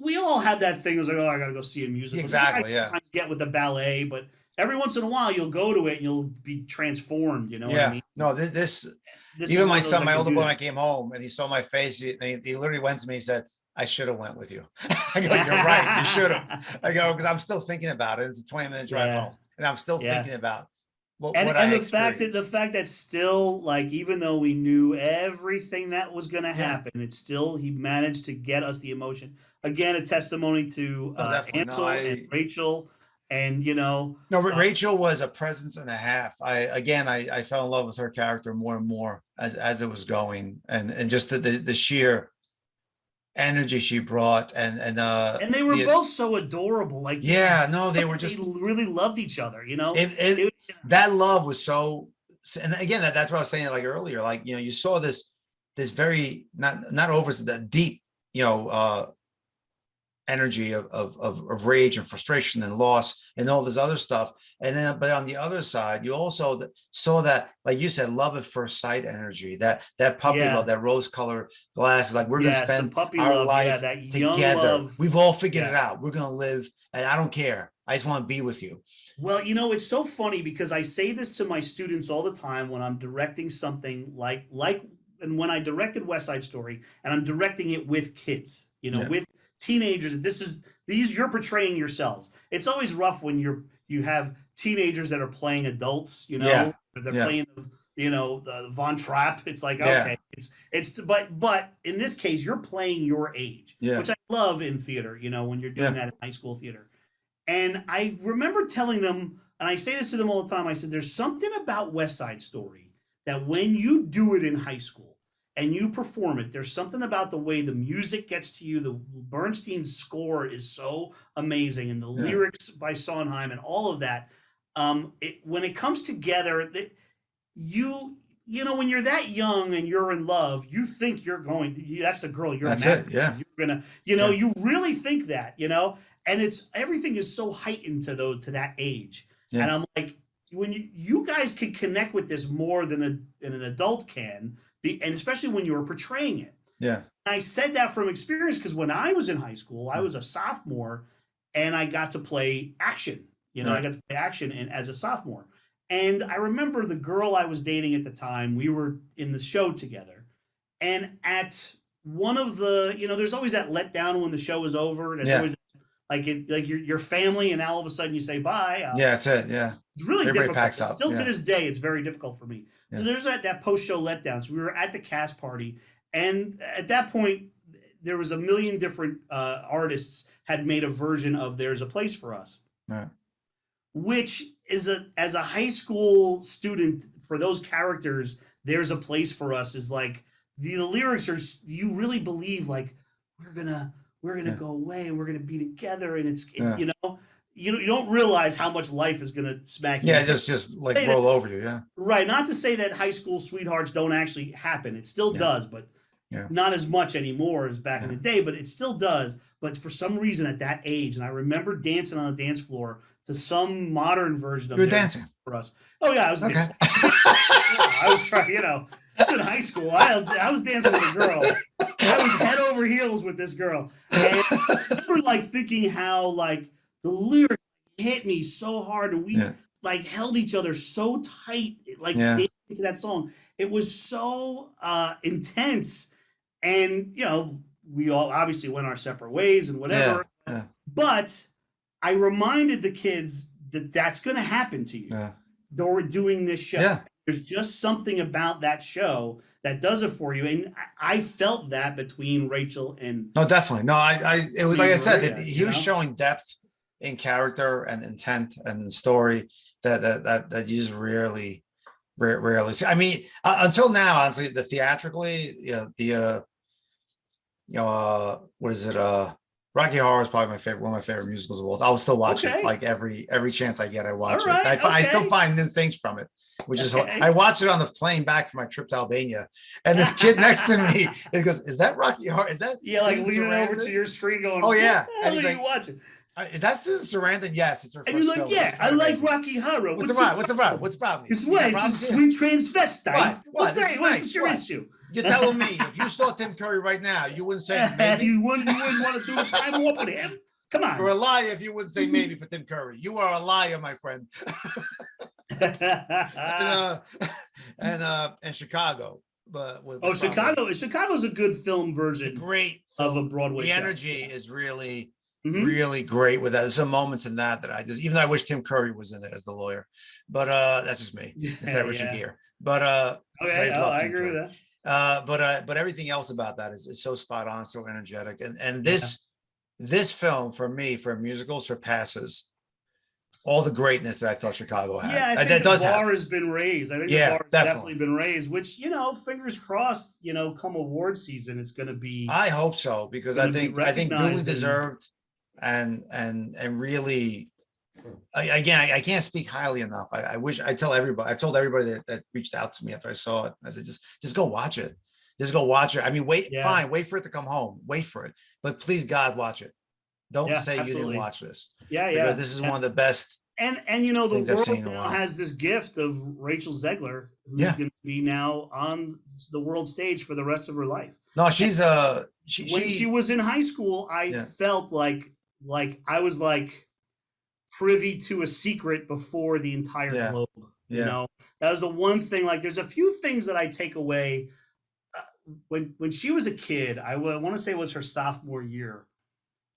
we all have that thing. It's like, oh, I got to go see a musical. Exactly. Yeah. Sometimes get with the ballet, but every once in a while you'll go to it and you'll be transformed. You know what I mean? No, this even my son, my older boy, I came home and he saw my face. He literally went to me and said, I should have went with you. I go, you're right. You should have. I go, because I'm still thinking about it. It's a 20-minute drive home. And I'm still thinking about what I experienced. The fact that still, like, even though we knew everything that was going to happen, it's still, he managed to get us the emotion. Again, a testimony to Ansel and Rachel. And, Rachel was a presence and a half. I fell in love with her character more and more as it was going, and just the sheer energy she brought, and they were both so adorable. Like, they were just, they really loved each other. That love was so. And again, that's what I was saying like earlier. Like, you saw this very not over the deep, energy of rage and frustration and loss and all this other stuff. And then, but on the other side, you also saw that, like you said, love at first sight energy, that puppy love, that rose colored glasses. Like, we're going to spend our life together. We've all figured it out. We're going to live, and I don't care. I just want to be with you. Well, it's so funny because I say this to my students all the time when I'm directing something like, and when I directed West Side Story, and I'm directing it with kids, with teenagers. You're portraying yourselves. It's always rough when you have teenagers that are playing adults, they're playing the Von Trapp. It's like, okay, but in this case, you're playing your age, which I love in theater, when you're doing that in high school theater. And I remember telling them, and I say this to them all the time, I said, there's something about West Side Story that when you do it in high school and you perform it, there's something about the way the music gets to you. The Bernstein score is so amazing, and the lyrics by Sondheim and all of that. When it comes together, when you're that young and you're in love, you think that's the girl you're married. You're gonna, you really think that, and everything is so heightened to that age. And I'm like, when you guys can connect with this more than an adult can, and especially when you were portraying it. Yeah. I said that from experience because when I was in high school, I was a sophomore, and I got to play action. I got to play action as a sophomore. And I remember the girl I was dating at the time, we were in the show together. And at one of the, there's always that letdown when the show is over. There's always like your family, and now all of a sudden you say bye. That's it. Yeah. It's really difficult. Still to this day, it's very difficult for me. So there's that post-show letdown. So we were at the cast party, and at that point, there was a million different artists had made a version of "There's a Place for Us," which is as a high school student, for those characters, "There's a Place for Us" is like the lyrics are. You really believe like we're gonna go away and we're gonna be together, and you don't realize how much life is going to smack you. Yeah, just like roll over you. Yeah. Right. Not to say that high school sweethearts don't actually happen. It still does, but not as much anymore as back in the day, but it still does. But for some reason at that age, and I remember dancing on the dance floor to some modern version of you were dancing for us. Oh yeah, I was dancing. I was trying, I was in high school. I was dancing with a girl. I was head over heels with this girl. And I remember like thinking how like the lyrics hit me so hard, and we like held each other so tight, like dancing to that song. It was so intense, and we all obviously went our separate ways and whatever. But I reminded the kids that that's going to happen to you. Though we're doing this show. There's just something about that show that does it for you. And I felt that between Rachel and No, definitely. No, it was like I said, Maria, he was showing depth in character and intent and the story that you just rarely see. I mean, until now, honestly, the theatrically, what is it? Rocky Horror is probably one of my favorite musicals of all. I'll still watch it like every chance I get. I watch it. I still find new things from it, which is I watched it on the plane back from my trip to Albania, and this kid next to me, he goes, "Is that Rocky Horror? Is that like leaning over to your screen going, oh yeah, what are you watching? Is that Susan Sarandon? Yes, it's her first film. And you're like, yeah, I like Rocky Horror. What's the problem? What's the problem? What's the problem? His wife is a sweet transvestite. What? What's your issue? You're telling me if you saw Tim Curry right now, you wouldn't say maybe? you wouldn't want to do a time warp with him? Come on. You're a liar if you wouldn't say maybe for Tim Curry. You are a liar, my friend. and Chicago. But Chicago's a good film version. Great of a Broadway show. The energy is really really great with that. There's some moments in that I just, even though I wish Tim Curry was in it as the lawyer, but that's just me instead of Richard Gere. But I agree with that. But everything else about that is so spot on, so energetic, and this film for me, for a musical, surpasses all the greatness that I thought Chicago had. Yeah, I think the bar has been raised. I think the bar has definitely been raised, which, fingers crossed, come award season, it's going to be. I hope so, because I think duly deserved, and really, again, I can't speak highly enough. I wish I've told everybody that reached out to me after I saw it. I said, just go watch it. Just go watch it. I mean, wait for it to come home. Wait for it. But please, God, watch it. Don't say you didn't watch this. Because this is one of the best. And the world now has this gift of Rachel Zegler, who's going to be now on the world stage for the rest of her life. No, she's when she was in high school, I felt like I was like privy to a secret before the entire globe. That was the one thing. Like, there's a few things that I take away. When she was a kid, I want to say it was her sophomore year.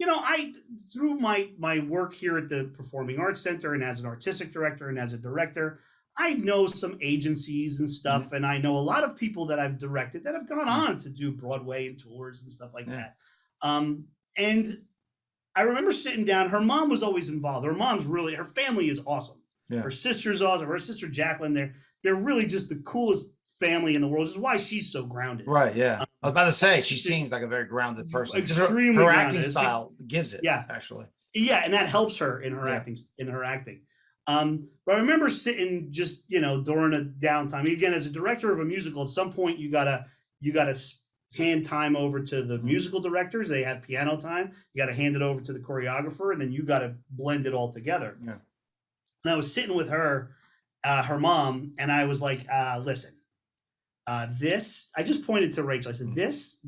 I, through my work here at the Performing Arts Center and as an artistic director and as a director, I know some agencies and stuff, and I know a lot of people that I've directed that have gone on to do Broadway and tours and stuff like that. And I remember sitting down. Her mom was always involved. Her family is awesome. Her sister's awesome. Her sister Jacqueline, they're really just the coolest family in the world, which is why she's so grounded. Right. Yeah. I was about to say, she seems like a very grounded person. Extremely her grounded. acting style gives it. Yeah. Actually. Yeah. And that helps her in her acting, but I remember sitting just, during a downtime, again, as a director of a musical, at some point you gotta hand time over to the musical directors. They have piano time. You got to hand it over to the choreographer, and then you got to blend it all together. Yeah. And I was sitting with her mom, and I was like, listen, this, I just pointed to Rachel. I said, this,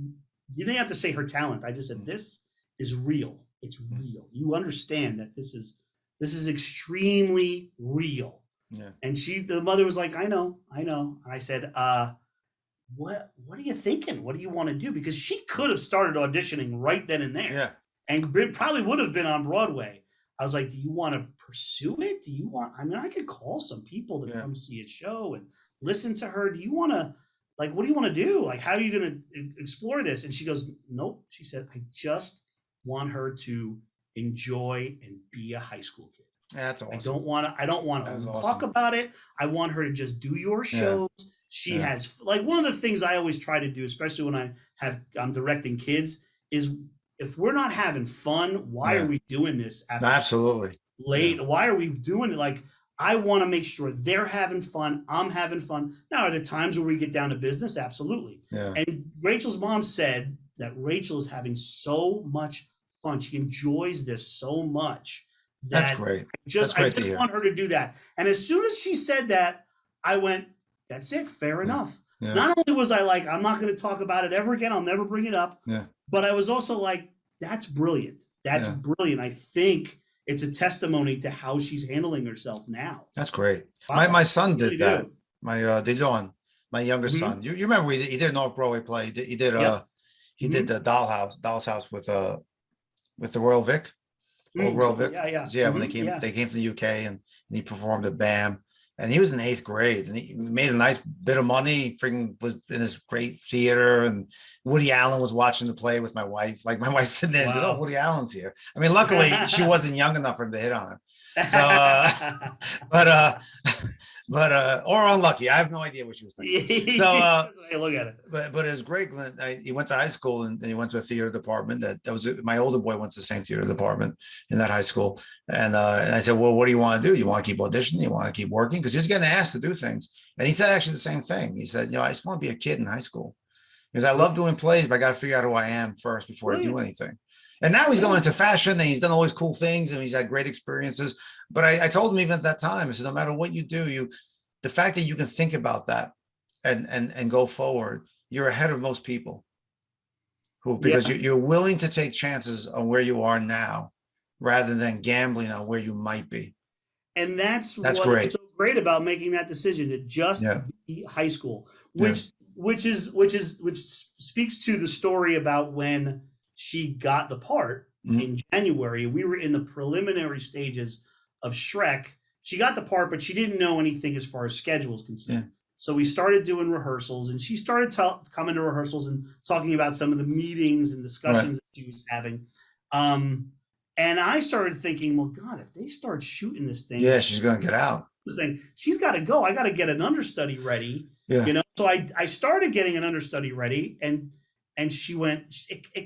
you didn't have to say her talent. I just said, this is real. It's real. You understand that this is extremely real. Yeah. And the mother was like, I know. And I said, what are you thinking? What do you want to do? Because she could have started auditioning right then and there. Yeah. And it probably would have been on Broadway. I was like, do you want to pursue it? I could call some people to come see a show and listen to her. Do you want to, what do you want to do? Like, how are you going to explore this? And she goes, nope. She said, I just want her to enjoy and be a high school kid. Yeah, that's awesome. I don't want to talk about it. I want her to just do your shows. Yeah. She has, one of the things I always try to do, especially when I'm directing kids, is if we're not having fun, why are we doing this? Absolutely. Late. Yeah. Why are we doing it? I want to make sure they're having fun. I'm having fun. Now, are there times where we get down to business? Absolutely. Yeah. And Rachel's mom said that Rachel is having so much fun. She enjoys this so much. That's great. I just want her to do that. And as soon as she said that, I went, that's it. Fair enough. Yeah. Not only was I like, I'm not going to talk about it ever again. I'll never bring it up. Yeah. But I was also like, that's brilliant. That's brilliant. I think it's a testimony to how she's handling herself now. That's great. My son did that. My younger son. You remember he did an off-Broadway play. He did the Doll's House with the Royal Vic. Royal Vic. Yeah. When they came from the UK and he performed at BAM. and he was in 8th grade, and he made a nice bit of money. Freaking was in this great theater, and Woody Allen was watching the play with my wife. Like my wife's sitting there, she goes, "Oh, Woody Allen's here." I mean, luckily she wasn't young enough for him to hit on her. So, or unlucky. I have no idea what she was thinking. So, hey, look at it. But it was great when he went to high school and he went to a theater department. That was my older boy went to the same theater department in that high school. And I said, well, what do you want to do? You want to keep auditioning? You want to keep working? Because he's getting asked to do things. And he said actually the same thing. He said, I just want to be a kid in high school because I love doing plays, but I got to figure out who I am first before I do anything. And now he's going into fashion and he's done all these cool things and he's had great experiences. But I told him even at that time, I said, no matter what you do, the fact that you can think about that and go forward, you're ahead of most people because you're willing to take chances on where you are now rather than gambling on where you might be. And that's what's great. So great about making that decision to just be high school, which speaks to the story about when she got the part in January. We were in the preliminary stages of Shrek. She got the part, but she didn't know anything as far as schedules concerned. So we started doing rehearsals, and she started coming to rehearsals and talking about some of the meetings and discussions that she was having. And I started thinking, well, God, if they start shooting this thing, she's going to get out. She's got to go. I got to get an understudy ready. So I started getting an understudy ready, and she went.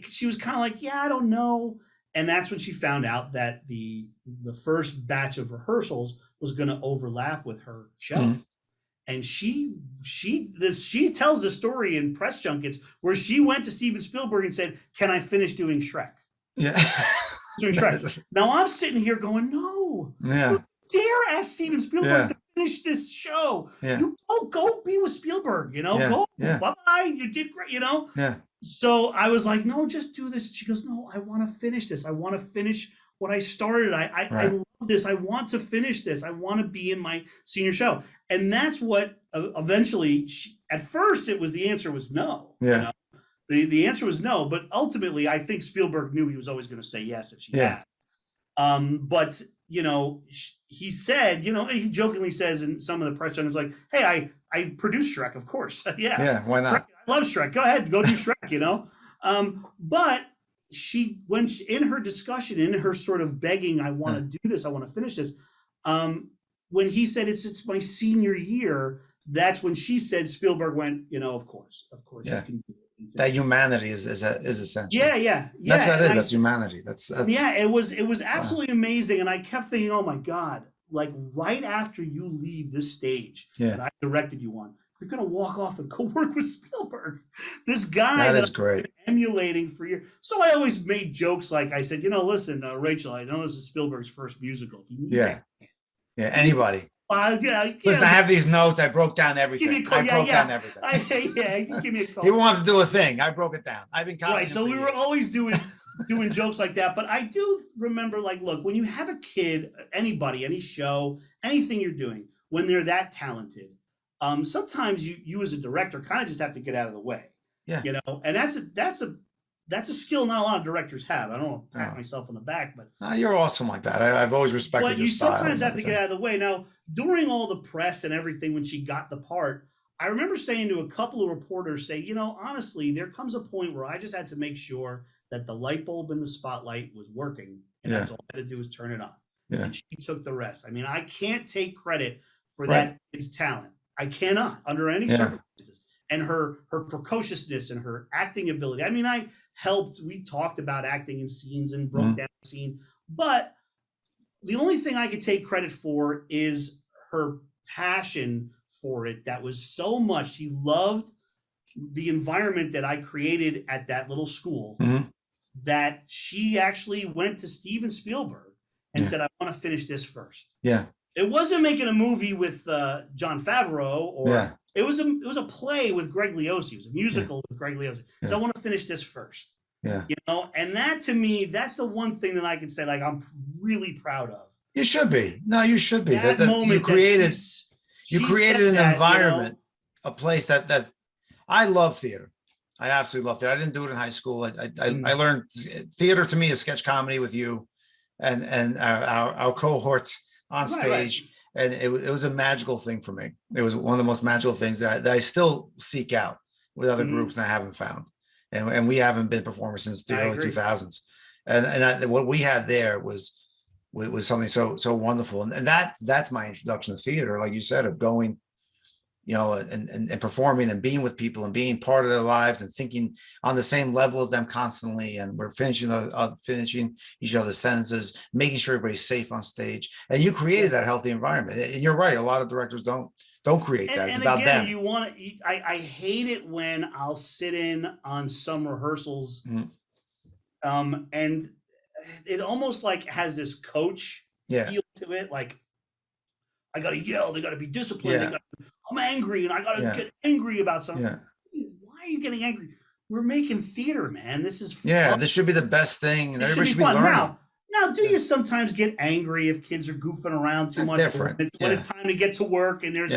She was kind of like, I don't know. And that's when she found out that the first batch of rehearsals was going to overlap with her show. And she tells the story in press junkets where she went to Steven Spielberg and said, "Can I finish doing Shrek?" Yeah. Doing Shrek. Now I'm sitting here going, "No. Yeah. You dare ask Steven Spielberg to finish this show. You go be with Spielberg, go. Bye-bye. You did great, Yeah. So I was like, no, just do this. She goes, no, I want to finish this. I want to finish what I started. I love this. I want to finish this. I want to be in my senior show. And that's what eventually, at first the answer was no. Yeah. The answer was no, but ultimately I think Spielberg knew he was always going to say yes if she asked. But he said, he jokingly says in some of the press channels, like, hey, I produced Shrek, of course. Yeah, why not? Shrek, I love Shrek. Go ahead, go do Shrek, But when in her discussion, in her sort of begging, I want to do this, I want to finish this. When he said it's my senior year, that's when she said, Spielberg went, of course you can do it. That humanity is essential. Yeah. That's humanity. That's it was absolutely amazing. And I kept thinking, oh my God, like right after you leave this stage that I directed you on, you're gonna walk off and go work with Spielberg. This guy that is great. Emulating for years. So I always made jokes like I said, listen, Rachel, I know this is Spielberg's first musical. If you need anybody. Listen, I have these notes. I broke down everything. I broke down everything. Give me a call. He wanted to do a thing. I broke it down. I've been copying. Right. So we were always doing jokes like that. But I do remember, like, look, when you have a kid, anybody, any show, anything you're doing, when they're that talented, sometimes you as a director kind of just have to get out of the way. Yeah. And that's a skill not a lot of directors have. I don't want to pat myself on the back, but you're awesome like that. I've always respected your style. But you sometimes have to get out of the way. Now, during all the press and everything, when she got the part, I remember saying to a couple of reporters, honestly, there comes a point where I just had to make sure that the light bulb in the spotlight was working, and that's all I had to do is turn it on. Yeah. And she took the rest. I mean, I can't take credit for that kid's talent. I cannot, under any circumstances. And her precociousness and her acting ability. I mean, we talked about acting in scenes and broke down the scene, but the only thing I could take credit for is her passion for it. That was so much. She loved the environment that I created at that little school that she actually went to Steven Spielberg and said, I want to finish this first. Yeah. It wasn't making a movie with Jon Favreau or it was a play with Greg Liosi. It was a musical with Greg Liosi. So I want to finish this first. Yeah. And that to me, that's the one thing that I can say, like, I'm really proud of. You should be. No, you should be. That moment you created an environment, a place that I love theater. I absolutely love theater. I didn't do it in high school. I learned theater to me is sketch comedy with you and our cohorts on stage. and it was a magical thing for me. It was one of the most magical things that I still seek out with other groups and I haven't found. And we haven't been performers since the early 2000s. What we had there was something so wonderful. And that's my introduction to theater, like you said, of going, and performing and being with people and being part of their lives and thinking on the same level as them constantly. And we're finishing each other's sentences, making sure everybody's safe on stage. And you created that healthy environment. And you're right. A lot of directors don't create that. It's about them. I hate it when I'll sit in on some rehearsals, and it almost like has this coach feel to it. Like, I got to yell. They got to be disciplined. I'm angry and I got to get angry about something. Why are you getting angry? We're making theater, man. This is fun. This should be the best thing. And everybody should be learning. Now, do you sometimes get angry if kids are goofing around too much? Different. When it's time to get to work and there's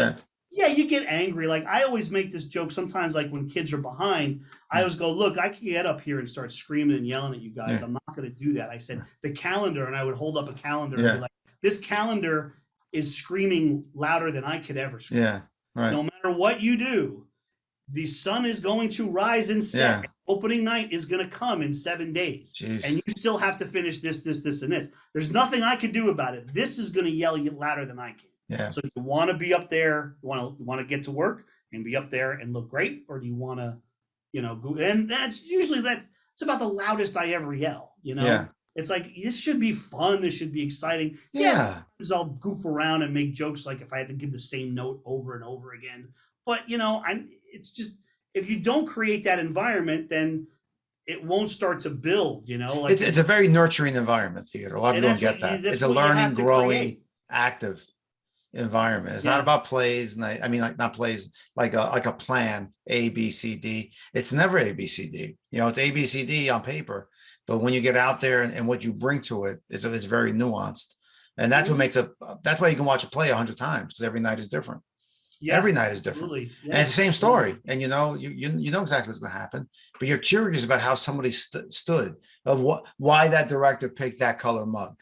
you get angry. Like, I always make this joke sometimes, like when kids are behind, I always go, look, I can get up here and start screaming and yelling at you guys. I'm not going to do that. I said the calendar, and I would hold up a calendar and be like, this calendar is screaming louder than I could ever scream. Right. No matter what you do, the sun is going to rise and set. Opening night is going to come in 7 days. Jeez. And you still have to finish this, and this. There's nothing I could do about it. This is going to yell louder than I can. So you want to be up there, you want to get to work and be up there and look great, or do you want to, go? And that's usually it's about the loudest I ever yell. It's like, this should be fun. This should be exciting. Sometimes I'll goof around and make jokes, like if I had to give the same note over and over again. But it's just, if you don't create that environment, then it won't start to build. Like it's a very nurturing environment, theater. A lot of people don't get that. It's a learning, growing, active environment. It's not about plays, and I mean, like, not plays like a plan A, B, C, D. It's never A, B, C, D. It's A, B, C, D on paper, but when you get out there and what you bring to it is very nuanced, and that's what makes that's why you can watch a play 100 times, because every night is different. Every night is different, and it's the same story, and you know exactly what's going to happen, but you're curious about how somebody stood, of why that director picked that color mug.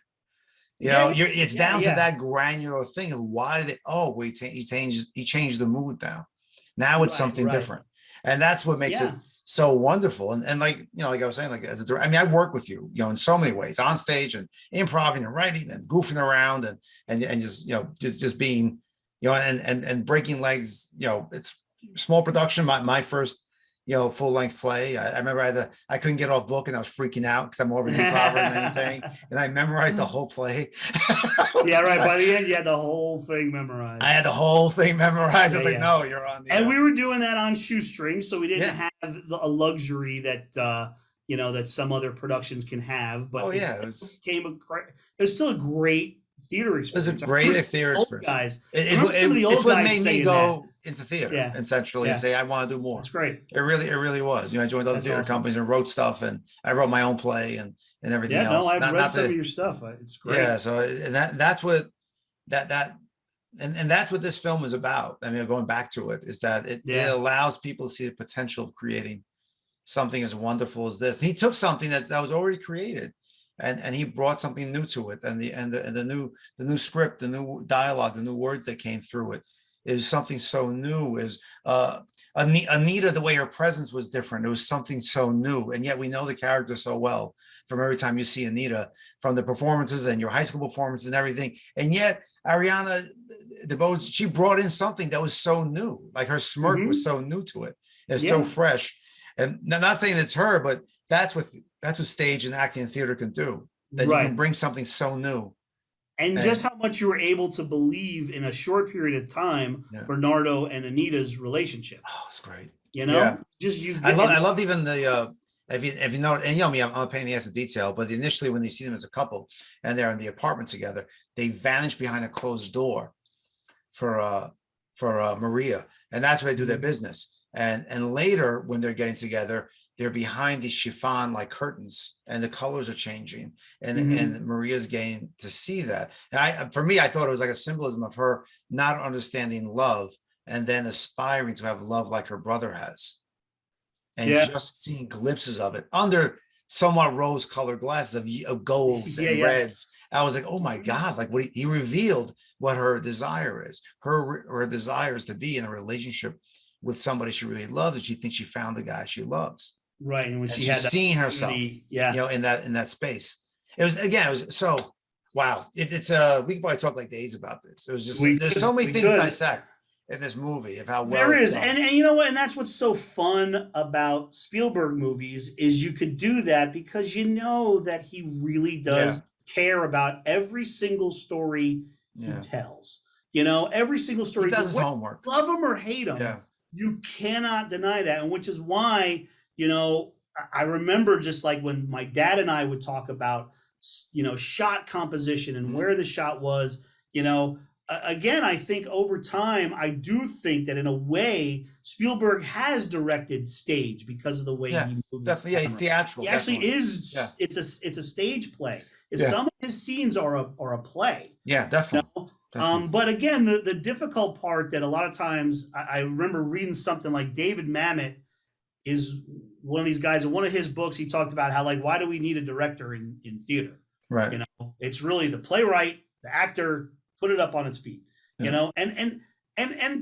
It's down to that granular thing of why did he changed the mood now. Now it's something different. And that's what makes it so wonderful. And like, like I was saying, like, as a director, I mean, I've worked with you, in so many ways, on stage and improv and writing and goofing around and just being, and breaking legs, it's small production. My first, full length play. I remember I couldn't get off book and I was freaking out because I'm more of an improver than anything. And I memorized the whole play. By the end, you had the whole thing memorized. I had the whole thing memorized. I was like, no, you're on the. And we were doing that on shoestrings, so we didn't have a luxury that that some other productions can have. But it was still a great theater experience. It was a great theater experience. Guys, it's what made me go into theater essentially and say, I want to do more. That's great. It really was. I joined other theater companies and wrote stuff, and I wrote my own play and everything else. I've read some of your stuff. It's great. Yeah. So, and that's what that's what this film is about. I mean, going back to it, is that it allows people to see the potential of creating something as wonderful as this. And he took something that was already created, and he brought something new to it, and the new script, the new dialogue, the new words that came through it is something so new. Is Anita, the way her presence was different. It was something so new, and yet we know the character so well from every time you see Anita, from the performances and your high school performances and everything. And yet Ariana DeBose, she brought in something that was so new. Like, her smirk was so new to it. It's so fresh. And I'm not saying it's her, but that's what stage and acting and theater can do. That you can bring something so new. And just how much you were able to believe in a short period of time, Bernardo and Anita's relationship. Oh, it's great. I loved even the if you know, and me, I'm a pain in the ass of detail, but initially when you see them as a couple and they're in the apartment together, they vanish behind a closed door for Maria, and that's where they do their business. And later when they're getting together, they're behind these chiffon like curtains, and the colors are changing, and Maria's getting to see that. And for me, I thought it was like a symbolism of her not understanding love and then aspiring to have love like her brother has, and just seeing glimpses of it under somewhat rose-colored glasses of golds and reds. I was like, oh my God, like what he revealed what her desire is. Her desire is to be in a relationship with somebody she really loves, and she thinks she found the guy she loves. Right. And when and she she's had that seeing herself, in that space. It was so wow. We could probably talk like days about this. It was just there's so many things to dissect in this movie of how well there is. And you know what? And that's what's so fun about Spielberg movies is you could do that because you know that he really does care about every single story he tells. You know, every single story. He does his homework. Love him or hate him, you cannot deny that. And which is why, you know, I remember just like when my dad and I would talk about, you know, shot composition and where the shot was, you know, again, I think over time, I do think that in a way, Spielberg has directed stage because of the way he moves. Definitely, he's theatrical. He actually is. Yeah. It's a stage play. Some of his scenes are a play. Yeah, definitely. You know? But again, the difficult part that a lot of times I remember reading something like David Mamet is one of these guys. In one of his books, he talked about how like why do we need a director in theater? Right. You know, it's really the playwright, the actor. Put it up on its feet, you know, and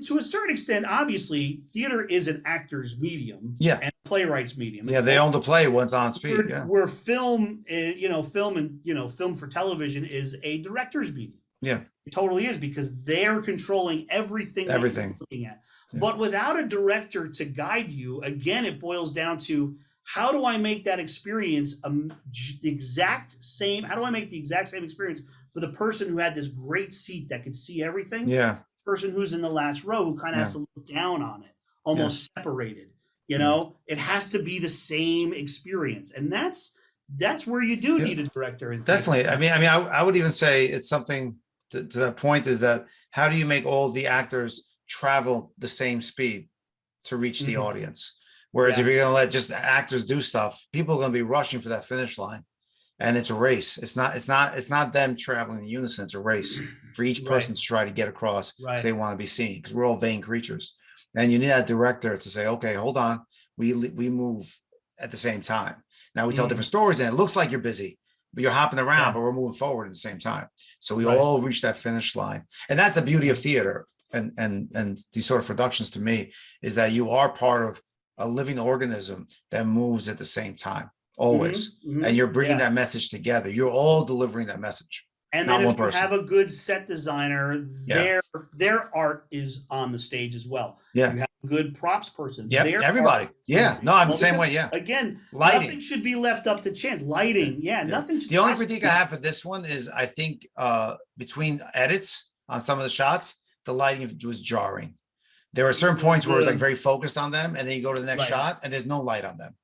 to a certain extent, obviously, theater is an actor's medium, and playwright's medium. Yeah, they own the play once on its feet. Where film, film for television is a director's medium. Yeah, it totally is because they're controlling everything that you're looking at. Yeah. But without a director to guide you, again, it boils down to how do I make that experience the exact same? How do I make the exact same experience for the person who had this great seat that could see everything? Yeah. The person who's in the last row who kind of has to look down on it, almost separated. You know, it has to be the same experience, and that's where you do need a director. Definitely. I mean, I would even say it's something to that point is that how do you make all the actors travel the same speed to reach the audience? Whereas if you're going to let just actors do stuff, people are going to be rushing for that finish line, and it's a race. It's not them traveling in unison. It's a race for each person to try to get across because they want to be seen. Because we're all vain creatures, and you need that director to say, "Okay, hold on, we move at the same time." Now we tell different stories, and it looks like you're busy, but you're hopping around, but we're moving forward at the same time. So we all reach that finish line, and that's the beauty of theater and these sort of productions. To me, is that you are part of a living organism that moves at the same time, always. And you're bringing that message together. You're all delivering that message. And then if you have a good set designer, their art is on the stage as well. Yeah. You have a good props person. Yeah, everybody. Yeah. No, I'm the same way. Yeah. Again, lighting. Nothing should be left up to chance. Lighting. Nothing should. The only critique I have for this one is I think between edits on some of the shots, the lighting was jarring. There are certain points where it's like very focused on them, and then you go to the next shot and there's no light on them,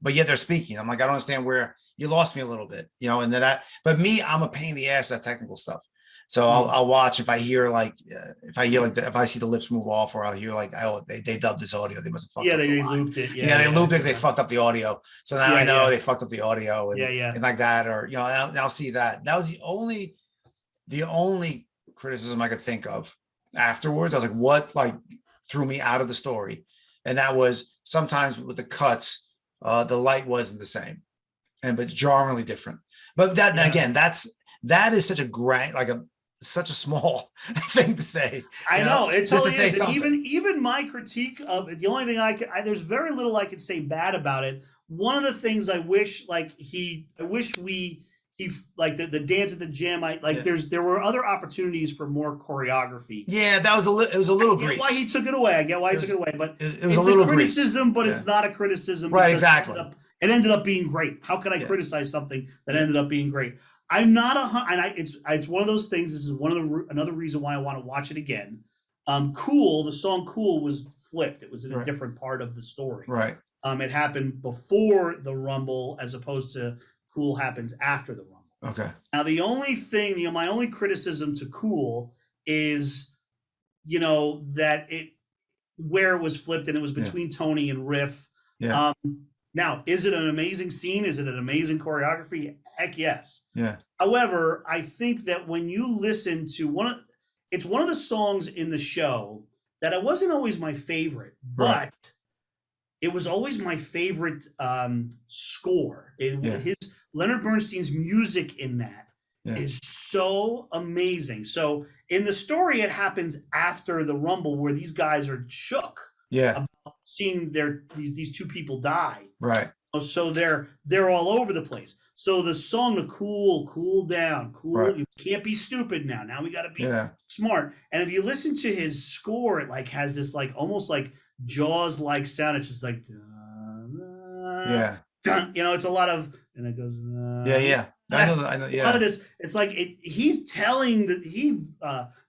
but yet they're speaking. I'm like, I don't understand where you lost me a little bit, you know. And then but me, I'm a pain in the ass for that technical stuff. So I'll watch if I hear like if I see the lips move off, or I'll hear like, oh, they dubbed this audio. They must have fucked up they looped it. They looped it because they fucked up the audio. So now I know they fucked up the audio and like that, or you know, I'll see that. That was the only criticism I could think of afterwards. I was like, what threw me out of the story, and that was sometimes with the cuts, the light wasn't the same, but jarringly different. But that again, that is such a grand, such a small thing to say. I know it totally is. And even my critique of it, the only thing there's very little I could say bad about it. One of the things I wish, the dance at the gym. There were other opportunities for more choreography. Yeah, that was it was a little grease. Why he took it away? I get why he took it away, but it was a little criticism. But it's not a criticism, right? Exactly. It ended up being great. How could I criticize something that ended up being great? I'm not it's one of those things. This is another reason why I want to watch it again. Cool. The song "Cool" was flipped. It was in a different part of the story. Right. It happened before the Rumble, as opposed to Cool happens after the Rumble. Okay. Now my only criticism to Cool is, that where it was flipped and it was between Tony and Riff. Yeah. Now, is it an amazing scene? Is it an amazing choreography? Heck yes. Yeah. However, I think that when you listen to it's one of the songs in the show that it wasn't always my favorite, but it was always my favorite score. Yeah. His Leonard Bernstein's music in that Yeah. is so amazing. So in the story, it happens after the Rumble, where these guys are shook Yeah. about seeing these two people die. Right. So they're all over the place. So the song, the cool down, Right. you can't be stupid now. Now we got to be Yeah. smart. And if you listen to his score, it like has this like almost like Jaws like sound. It's just like Yeah. dun, you know, it's a lot of, and it goes Yeah. I know. a lot of this. It's like he's telling that he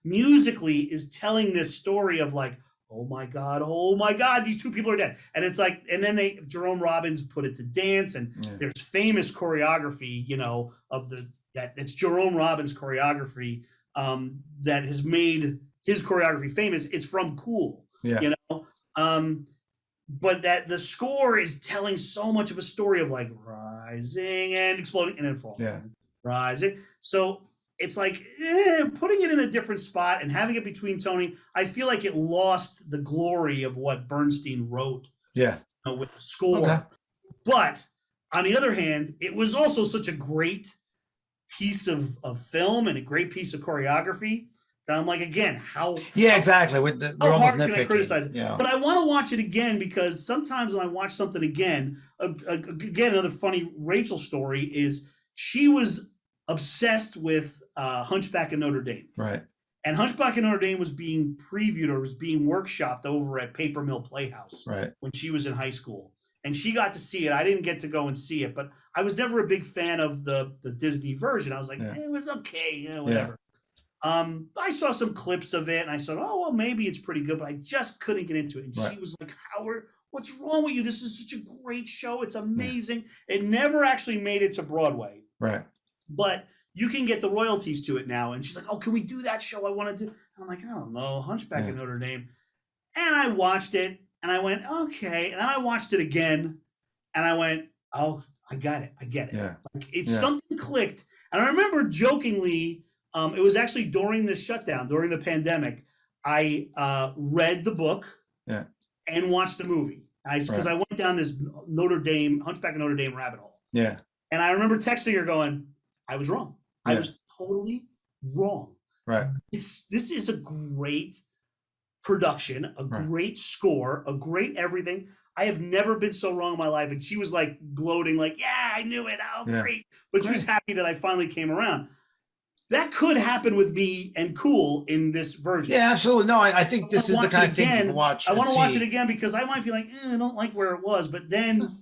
musically is telling this story of like, oh my God, these two people are dead. And it's like, and then Jerome Robbins put it to dance, and there's famous choreography, you know, of it's Jerome Robbins choreography that has made his choreography famous. It's from Cool, you know? But that the score is telling so much of a story of like rising and exploding and then falling, rising. So it's like putting it in a different spot and having it between Tony. I feel like it lost the glory of what Bernstein wrote. Yeah, you know, with the score. Okay. But on the other hand, it was also such a great piece of film and a great piece of choreography. I'm like, again, how exactly. With how hard can I criticize it? Yeah. But I want to watch it again, because sometimes when I watch something again, another funny Rachel story is she was obsessed with Hunchback of Notre Dame. Right. And Hunchback of Notre Dame was being previewed or was being workshopped over at Paper Mill Playhouse when she was in high school. And she got to see it. I didn't get to go and see it, but I was never a big fan of the Disney version. I was like, it was okay, whatever. Yeah. I saw some clips of it and I thought, oh, well, maybe it's pretty good, but I just couldn't get into it. And she was like, Howard, what's wrong with you? This is such a great show. It's amazing. Yeah. It never actually made it to Broadway. Right. But you can get the royalties to it now. And she's like, oh, can we do that show? I want to do. And I'm like, I don't know, Hunchback of Notre Dame. And I watched it and I went, okay. And then I watched it again and I went, oh, I got it. I get it. Yeah. Like it's something clicked. And I remember jokingly, it was actually during the shutdown, during the pandemic, I read the book and watched the movie. Because I went down this Hunchback of Notre Dame rabbit hole. Yeah. And I remember texting her going, I was wrong. I was totally wrong. Right. This is a great production, a great score, a great everything. I have never been so wrong in my life. And she was like gloating, like, yeah, I knew it. Oh, great. But she was happy that I finally came around. That could happen with me and Cool in this version. Yeah, absolutely. No, I think this is the kind of thing you can watch. I want to watch it again because I might be like, I don't like where it was. But then,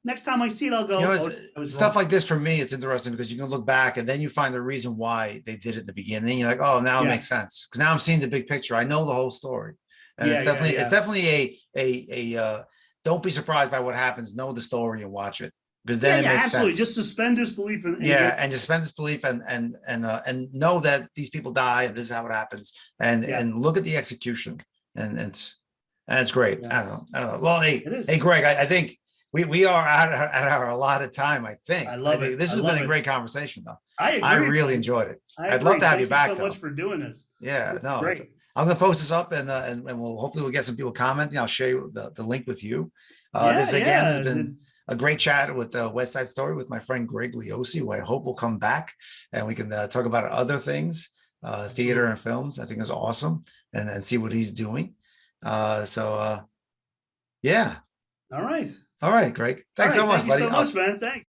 next time I see it, I'll go, stuff like this for me, it's interesting because you can look back and then you find the reason why they did it in the beginning. And you're like, oh, now it makes sense. Because now I'm seeing the big picture. I know the whole story. And it's definitely a don't be surprised by what happens. Know the story and watch it. Because then it makes absolutely. sense. Just suspend disbelief. And just suspend disbelief and know that these people die and this is how it happens. And look at the execution. And it's great. Yeah. I don't know. Well, hey, Greg, I think we are at our allotted time, I think. I love it. This has been a great conversation, though. I agree. I really enjoyed it. I'd love to have you back. Thank you so much for doing this. Yeah, no, great. I'm going to post this up and we'll get some people commenting. I'll share the link with you. This again has been a great chat with the West Side Story with my friend Greg Liosi, who I hope will come back and we can talk about other things, theater and films. I think is awesome, and see what he's doing. All right. All right, Greg. Thanks so much, buddy. Thank you so much, man. Thanks.